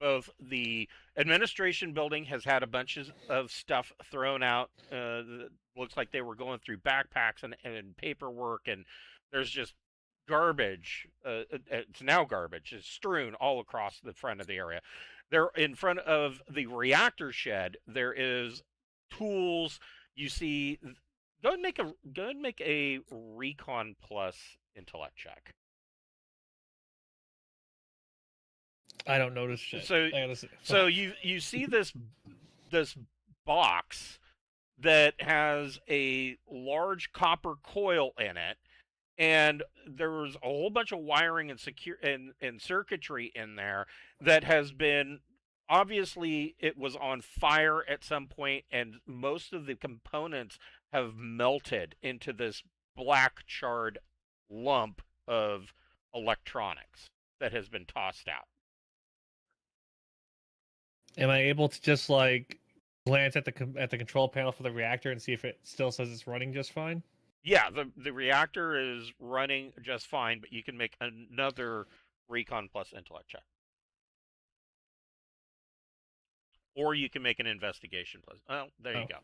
both the administration building has had a bunch of stuff thrown out. Looks like they were going through backpacks and paperwork, and there's just garbage. It's now garbage. It's strewn all across the front of the area. There, in front of the reactor shed, there is tools. You see. Go ahead and make a recon plus intellect check. I don't notice shit. So you see this this box that has a large copper coil in it, and there's a whole bunch of wiring and circuitry in there that has been, obviously it was on fire at some point, and most of the components have melted into this black charred lump of electronics that has been tossed out. Am I able to just like glance at the control panel for the reactor and see if it still says it's running just fine? Yeah, the reactor is running just fine, but you can make another recon plus intellect check. Or you can make an investigation plus. Oh, there you go.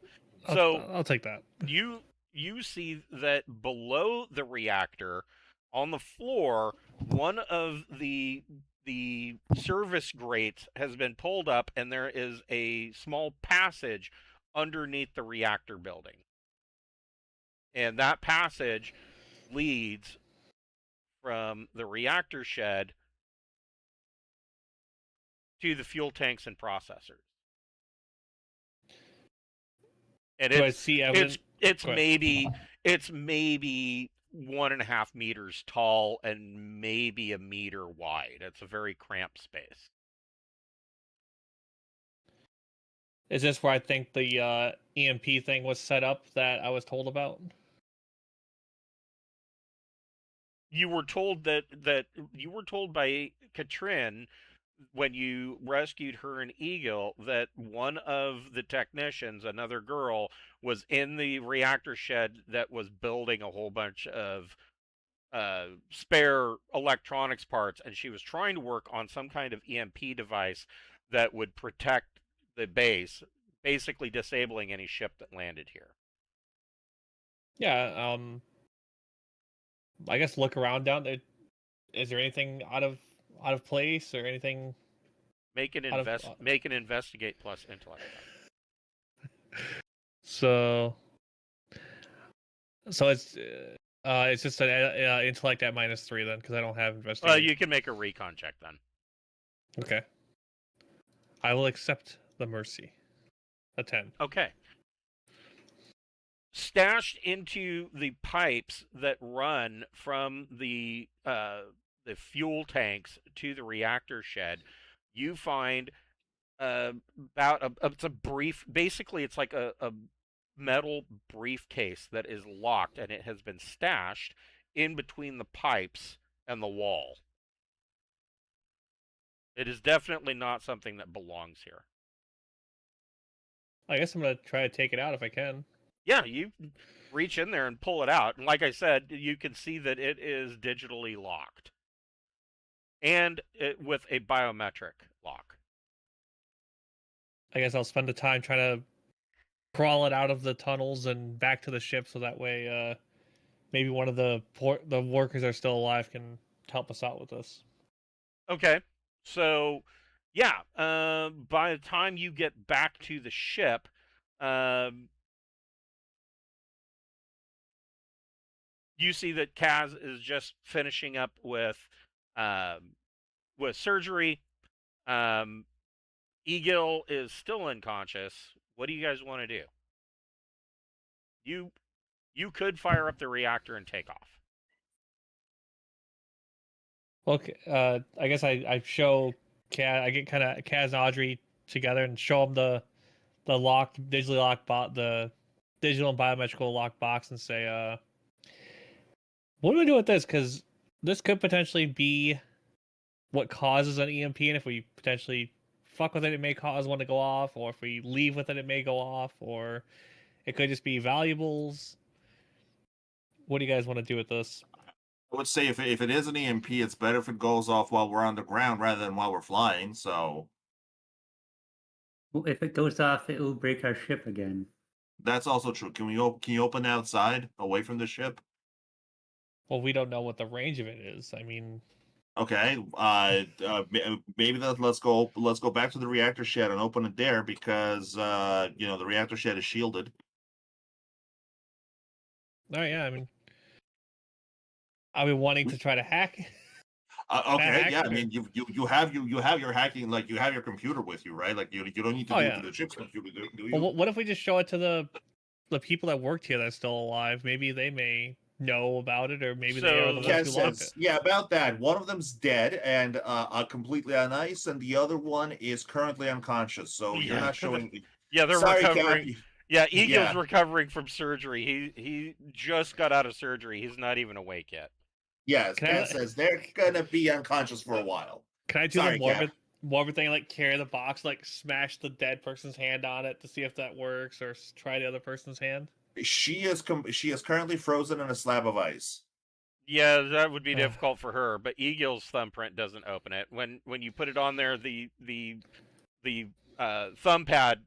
So I'll take that. You see that below the reactor, on the floor, one of the service grates has been pulled up, and there is a small passage underneath the reactor building. And that passage leads from the reactor shed to the fuel tanks and processors. And Do I see evidence? It's maybe 1.5 meters tall and maybe a meter wide. It's a very cramped space. Is this where I think the EMP thing was set up that I was told about? You were told that you were told by Katrin when you rescued her and Eagle that one of the technicians, another girl, was in the reactor shed that was building a whole bunch of spare electronics parts, and she was trying to work on some kind of EMP device that would protect the base, basically disabling any ship that landed here. Yeah, I guess look around down there. Is there anything out of place or anything? Make an investigate plus intellect. So it's just an intellect at -3 then, because I don't have investigate. You can make a recon check then. Okay. I will accept the mercy. A 10. Okay. Stashed into the pipes that run from the fuel tanks to the reactor shed, you find it's a brief. Basically, it's like a metal briefcase that is locked, and it has been stashed in between the pipes and the wall. It is definitely not something that belongs here. I guess I'm gonna try to take it out if I can. Yeah, you reach in there and pull it out, and like I said, you can see that it is digitally locked, and with a biometric lock. I guess I'll spend the time trying to crawl it out of the tunnels and back to the ship, so that way, maybe one of the workers that are still alive can help us out with this. Okay, so yeah, by the time you get back to the ship, you see that Kaz is just finishing up with surgery. Egil is still unconscious. What do you guys want to do? You could fire up the reactor and take off. Okay, I guess I show Kaz. I get kind of Kaz and Audrey together and show them the digitally locked the digital and biometrical lock box and say, what do we do with this? Because this could potentially be what causes an EMP, and if we potentially fuck with it, it may cause one to go off, or if we leave with it, it may go off, or it could just be valuables. What do you guys want to do with this? I would say if it is an EMP, it's better if it goes off while we're on the ground rather than while we're flying. So, well, if it goes off, it will break our ship again. That's also true. Can you open outside, away from the ship? Well, we don't know what the range of it is. I mean, okay. Maybe let's go back to the reactor shed and open it there because the reactor shed is shielded. Oh yeah, I mean, are we wanting to try to hack? Okay, yeah. I Hacker. mean, you have your hacking, like you have your computer with you, right? Like you don't need to Oh, do it yeah. to the ship's computer, do you? Well, what if we just show it to the people that worked here that's still alive? Maybe they may know about it, or maybe they are the So- ones Kaz who locked it. says, yeah, about that. One of them's dead and completely on ice, and the other one is currently unconscious. So you're Yeah. not showing. Yeah, they're Sorry, recovering. Cap. Yeah, Eagle's Yeah. recovering from surgery. He just got out of surgery. He's not even awake yet. Yes, Can I- Kaz says they're gonna be unconscious for a while. Can I do Sorry, the morbid thing, like carry the box, like smash the dead person's hand on it to see if that works, or try the other person's hand? She is currently frozen in a slab of ice. Yeah, that would be Ugh. difficult for her, but Eagle's thumbprint doesn't open it. When you put it on there, the thumb pad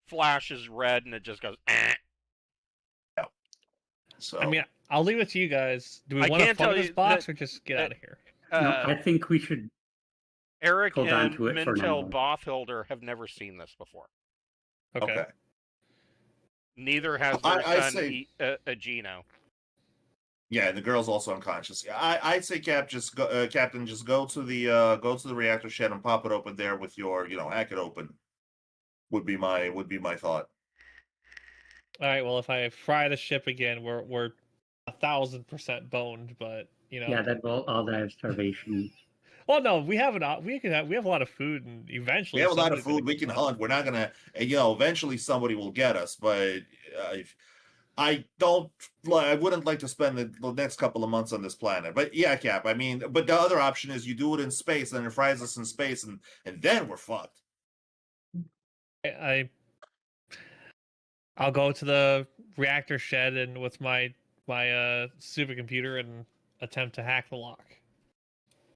flashes red and it just goes. Eh. So I mean, I'll leave it to you guys. Do we I want to can't fund tell this you box, that- or just get out of here? No, I think we should. Eric Hold on and to it for Mintel now. Bothildr have never seen this before. Okay. Neither has I- their I son say- Gino. yeah, and the girl's also unconscious. Yeah, I'd say Captain, just go to the reactor shed and pop it open there with your, hack it open. Would be my thought. All right. Well, if I fry the ship again, we're 1,000% boned, but Yeah, that will all die of starvation. Well, no, we have we have a lot of food, and eventually We have a lot of somebody's gonna food. We get can fed. hunt. We're not gonna, eventually somebody will get us. But I wouldn't like to spend the next couple of months on this planet. But yeah, Cap. I mean, but the other option is you do it in space, and it fries us in space, and then we're fucked. I'll go to the reactor shed and with my supercomputer and attempt to hack the lock.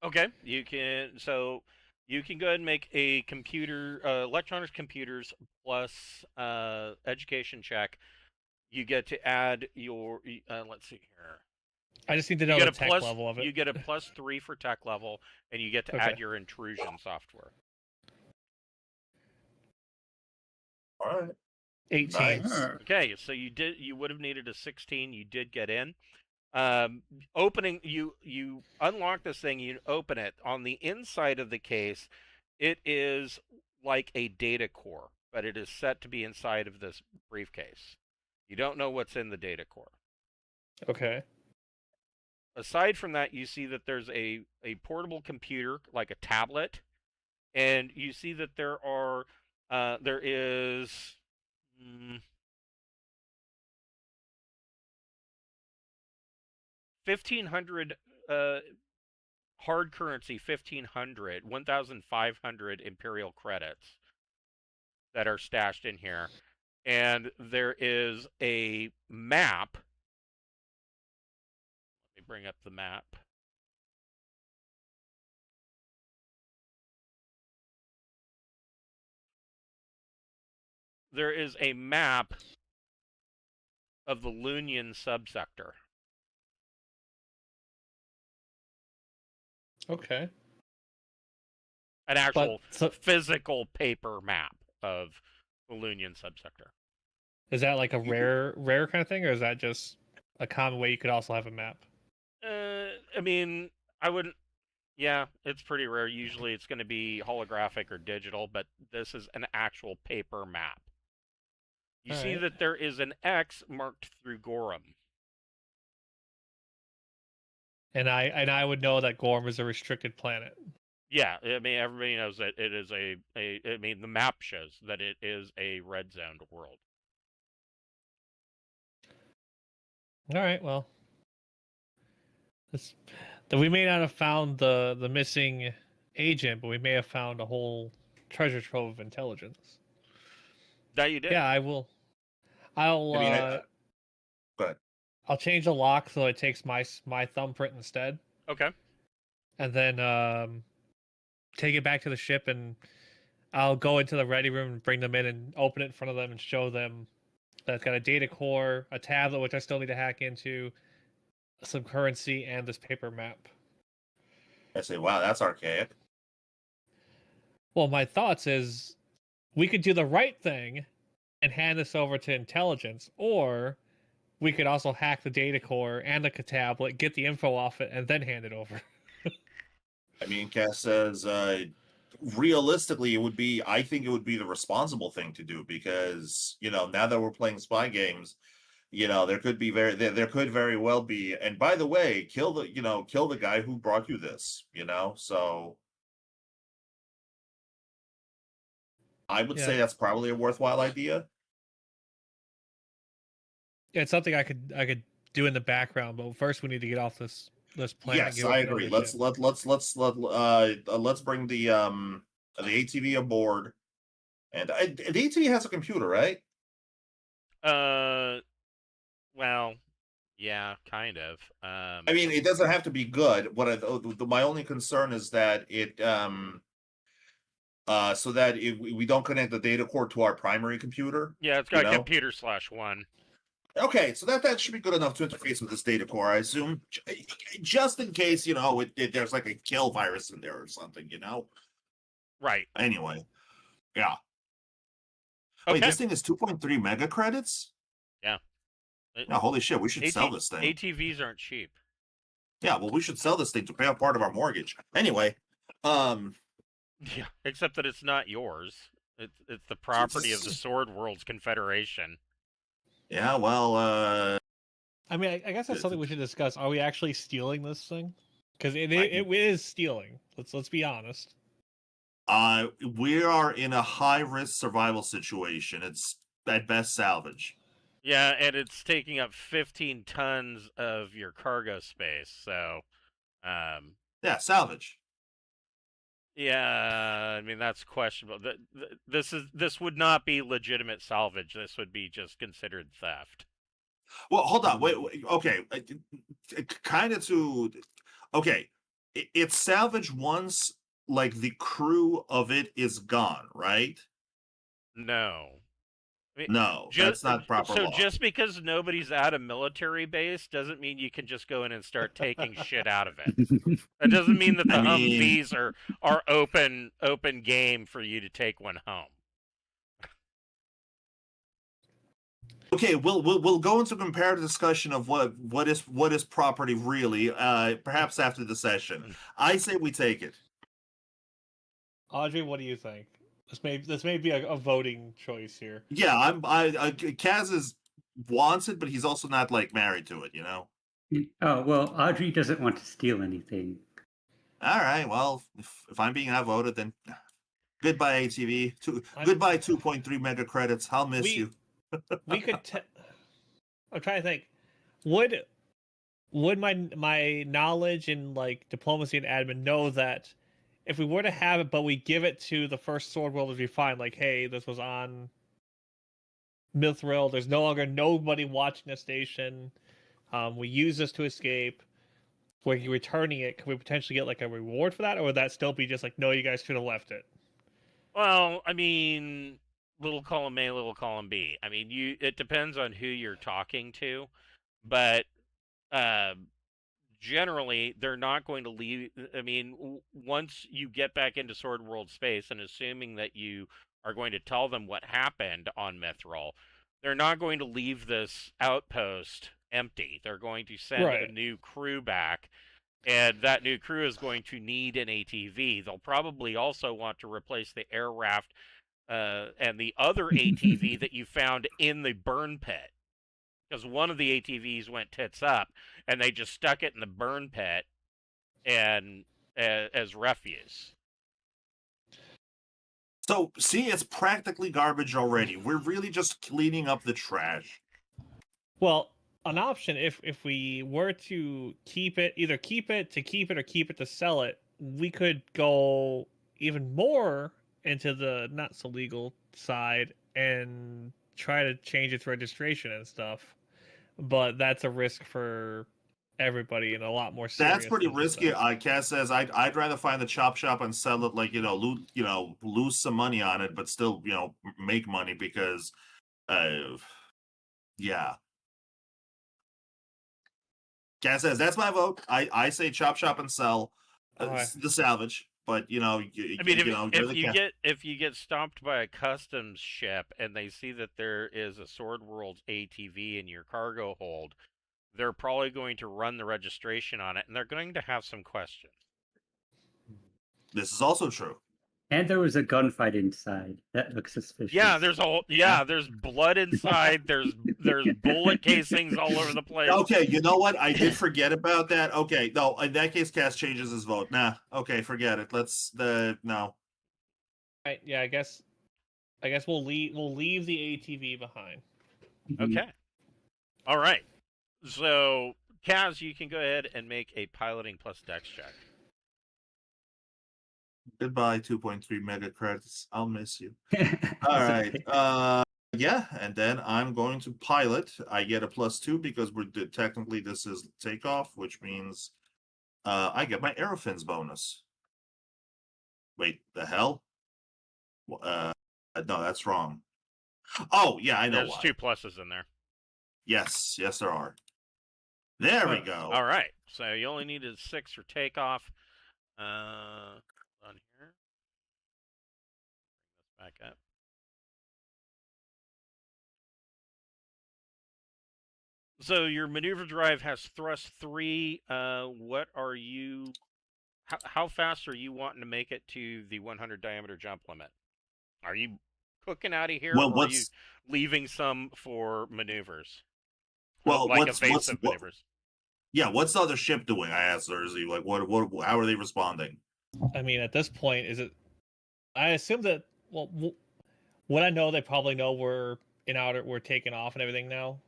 Okay, you can go ahead and make a computer electronics computers plus education check. You get to add your let's see here. I just need to know You the get a tech plus level of it. you get a +3 for tech level, and you get to Okay. add your intrusion software. All right. 18. Nice. Okay, so you would have needed a 16. You did get in. Opening you unlock this thing. You open it. On the inside of the case, it is like a data core, but it is set to be inside of this briefcase. You don't know what's in the data core. Okay. Aside from that, you see that there's a portable computer, like a tablet, and you see that there is 1,500 hard currency, 1,500 Imperial credits that are stashed in here, and there is a map. Let me bring up the map. There is a map of the Lunian subsector. Okay. An actual so physical paper map of the Lunian subsector. is that like a rare kind of thing, or is that just a common way you could also have a map? I mean, I wouldn't. Yeah, it's pretty rare. Usually it's going to be holographic or digital, but this is an actual paper map. You see Alright. that there is an X marked through Gorham. And I would know that Gorm is a restricted planet. Yeah, I mean, everybody knows that it is I mean, the map shows that it is a red zoned world. All right, well, we may not have found the missing agent, but we may have found a whole treasure trove of intelligence. That you did. Yeah, I will. I'll I mean, go ahead. I'll change the lock so it takes my thumbprint instead, Okay. and then take it back to the ship, and I'll go into the ready room and bring them in and open it in front of them and show them that it's got a data core, a tablet which I still need to hack into, some currency, and this paper map. I say, wow, that's archaic. Well, my thoughts is we could do the right thing and hand this over to intelligence, or we could also hack the data core and the tablet, get the info off it, and then hand it over. I mean, Cass says, realistically, I think it would be the responsible thing to do because, now that we're playing spy games, there could be there could very well be, and by the way, kill the guy who brought you this, so I would say Yeah. that's probably a worthwhile idea. Yeah, it's something I could do in the background, but first we need to get off this planet. Yes, Get I over to agree. the Let's ship. let's bring the ATV aboard, and the ATV has a computer, right? Well, yeah, kind of. I mean, it doesn't have to be good. My only concern is that so that we don't connect the data core to our primary computer. Yeah, it's got computer/1. Okay, so that should be good enough to interface with this data core, I assume, just in case there's like a kill virus in there or something, Right. Anyway, yeah. Okay. Wait, this thing is 2.3 mega credits. Yeah. Yeah, holy shit, we should sell this thing. ATVs aren't cheap. Yeah, well, we should sell this thing to pay off part of our mortgage. Anyway, Yeah, except that it's not yours. It's the property of the Sword Worlds Confederation. Yeah, well, I mean, I guess that's something we should discuss. Are we actually stealing this thing? Because it is stealing. Let's be honest. We are in a high-risk survival situation. It's at best salvage. Yeah, and it's taking up 15 tons of your cargo space, so... Yeah, salvage. Yeah, I mean, that's questionable. This would not be legitimate salvage. This would be just considered theft. Well, hold on. Wait okay. Kind of to... Okay, it's salvage once, like, the crew of it is gone, right? No. I mean, No, that's not proper law. So just because nobody's at a military base doesn't mean you can just go in and start taking shit out of it. It doesn't mean that the Humvees are open game for you to take one home. Okay, we'll go into comparative discussion of what is property really, perhaps after the session. I say we take it. Audrey, what do you think? This may be a voting choice here. Yeah, Kaz wants it, but he's also not like married to it, Oh well, Audrey doesn't want to steal anything. All right, well, if I'm being outvoted, then goodbye ATV. Goodbye 2.3 mega credits. I'll miss you. We could. I'm trying to think. Would my knowledge in like diplomacy and admin know that if we were to have it, but we give it to the first Sword World as we find, like, hey, this was on Mithril. There's no longer nobody watching the station. We use this to escape. We're returning it. Can we potentially get like a reward for that, or would that still be just like, no, you guys should have left it? Well, I mean, little column A, little column B. I mean, it depends on who you're talking to, but generally they're not going to leave. I mean, once you get back into Sword World space, and assuming that you are going to tell them what happened on Mithril, they're not going to leave this outpost empty. They're going to send a new crew back, and that new crew is going to need an ATV. They'll probably also want to replace the air raft and the other ATV that you found in the burn pit. Because one of the ATVs went tits up, and they just stuck it in the burn pit and as refuse. So, see, it's practically garbage already. We're really just cleaning up the trash. Well, an option, if we were to keep it, either keep it or keep it to sell it, we could go even more into the not so legal side and try to change its registration and stuff. But that's a risk for everybody and a lot more serious. That's pretty risky. Cass says I'd rather find the chop shop and sell it, like, lose some money on it, but still, make money because yeah. Cass says that's my vote. I say chop shop and sell the salvage. But if you get stopped by a customs ship and they see that there is a Sword World's ATV in your cargo hold, they're probably going to run the registration on it, and they're going to have some questions. This is also true. And there was a gunfight inside. That looks suspicious. Yeah, there's blood inside. There's bullet casings all over the place. Okay, you know what? I did forget about that. Okay, no, in that case, Cass changes his vote. Nah, okay, forget it. No. Right, yeah, I guess we'll leave the ATV behind. Mhm. Okay. All right. So, Kaz, you can go ahead and make a piloting plus dex check. Goodbye, 2.3 mega credits. I'll miss you. It's All right. okay. Yeah, and then I'm going to pilot. I get a +2 because technically this is takeoff, which means I get my aerofins bonus. Wait, the hell? No, that's wrong. Oh, yeah, I know There's why. 2 pluses in there. Yes, there are. There we go. All right. So you only needed 6 for takeoff. On here. Bring this back up. So your maneuver drive has thrust 3. What are you? How fast are you wanting to make it to the 100 diameter jump limit? Are you cooking out of here, Well, or are you leaving some for maneuvers? Well, like evasive maneuvers. Yeah, what's the other ship doing? I asked Thursday. Like, how are they responding? I mean, at this point, is it? I assume that. Well, what I know, they probably know we're taking off and everything now.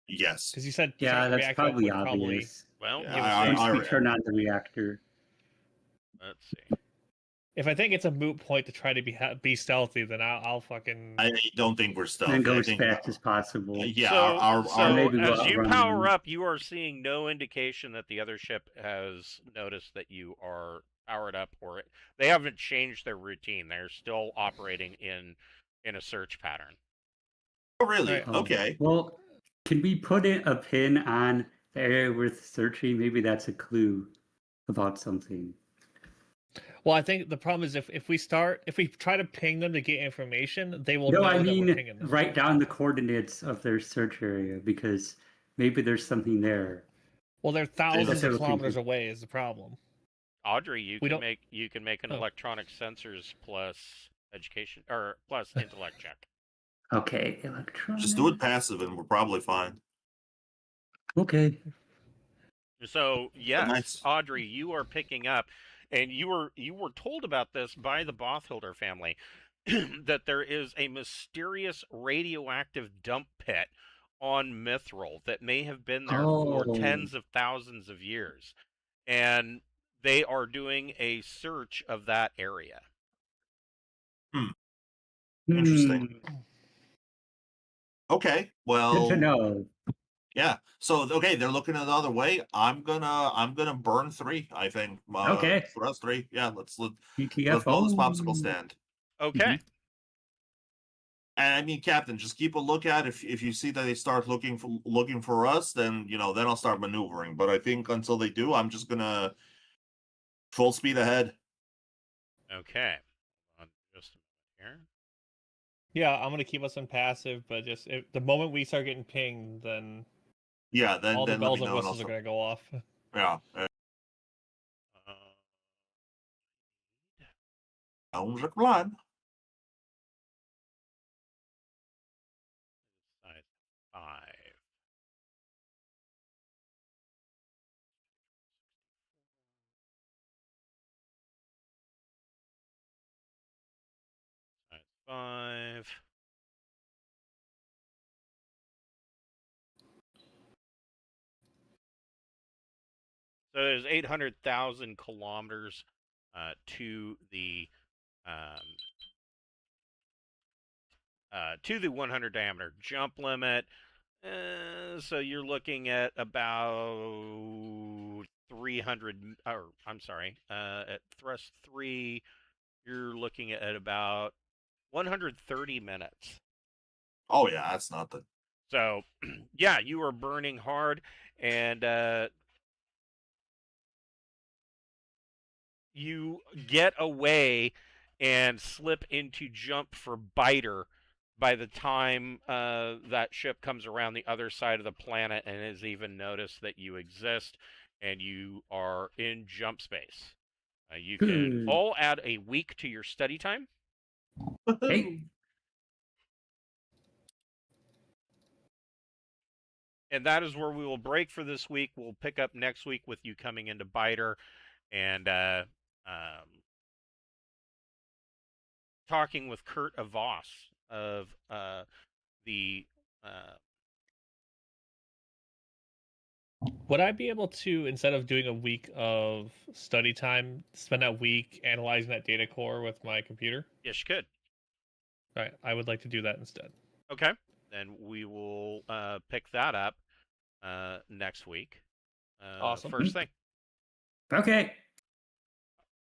Yes. Because you said Yeah, that's reactor probably would obvious. Well, Yeah, give us Once we turn on the reactor. Let's see. If I think it's a moot point to try to be stealthy, then I'll fucking. I don't think we're stealthy. And go I as think, fast as possible. Yeah, so maybe we'll as you outrun power them. up, you are seeing no indication that the other ship has noticed that you are powered up, or they haven't changed their routine. They're still operating in a search pattern. Oh, really? Right. Okay. Well, can we put a pin on the area worth searching? Maybe that's a clue about something. Well, I think the problem is if we try to ping them to get information, they will No, know I that we're mean pinging them. write down the coordinates of their search area because maybe there's something there. Well, they're thousands That's of what I'm kilometers thinking. away. Is the problem? Audrey, you We can don't- make an Oh. electronic sensors plus education or plus intellect check. Okay, electronic. Just do it passive, and we're probably fine. Okay. So yes, Nice. Audrey, you are picking up, and you were told about this by the Bothildr family, that there is a mysterious radioactive dump pit on Mithril that may have been there for Oh. tens of thousands of years, and they are doing a search of that area. Interesting. Okay. Well, Good to know. yeah. So okay, they're looking the other way. I'm gonna burn 3. I think. Okay. Thrust 3. Yeah. Let's blow this GTFO. popsicle stand. Okay. And I mean, Captain, just keep a lookout. If you see that they start looking for us, then then I'll start maneuvering. But I think until they do, I'm just gonna full speed ahead. Okay. Hold on just a minute here. Yeah, I'm gonna keep us on passive, but just the moment we start getting pinged, then Yeah. Then all the let me bells know. and whistles are gonna go off. Yeah. Uh, Sounds like a plan. size 5. Size 5. So there's 800,000 kilometers to the 100 diameter jump limit. So you're looking at about 300, or I'm sorry, at thrust 3, you're looking at about 130 minutes. Oh yeah, that's nothing. So, yeah, you are burning hard, and you get away and slip into jump for biter by the time that ship comes around the other side of the planet and has even noticed that you exist, and you are in jump space. You can Good. all add a week to your study time. Hey, And that is where we will break for this week. We'll pick up next week with you coming into Biter and talking with Kurt Avos of the. Would I be able to, instead of doing a week of study time, spend that week analyzing that data core with my computer? Yes, you could. All right, I would like to do that instead. Okay. Then we will pick that up next week. Awesome. First thing. okay.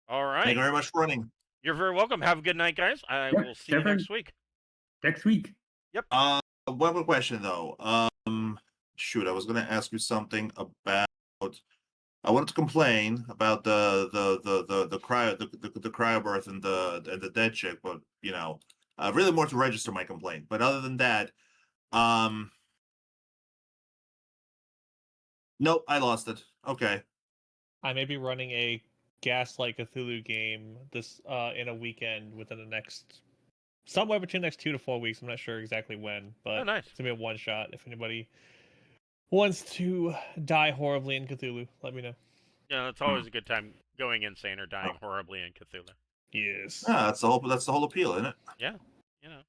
All right. Thank you very much for running. You're very welcome. Have a good night, guys. I Yep, will see you Stefan. next week. Next week. One more question though. Shoot, I was gonna ask you something about. I wanted to complain about the cryobirth and the dead chick, but you know, really more to register my complaint. But other than that, nope, I lost it. Okay. I may be running a Gaslight Cthulhu game this in a weekend within the next somewhere between the next 2 to 4 weeks. I'm not sure exactly when, but Oh, nice. it's gonna be a one shot. If anybody wants to die horribly in Cthulhu, let me know. Yeah, it's always a good time going insane or dying horribly in Cthulhu. Yes. Yeah, that's the whole appeal, isn't it? Yeah, you know.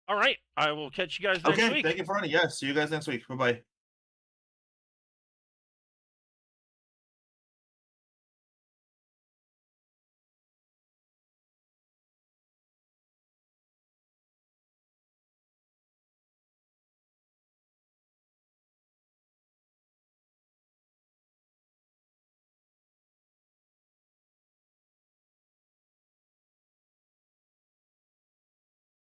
All right, I will catch you guys next Okay, week. thank you for running. Yes, see you guys next week. Bye bye.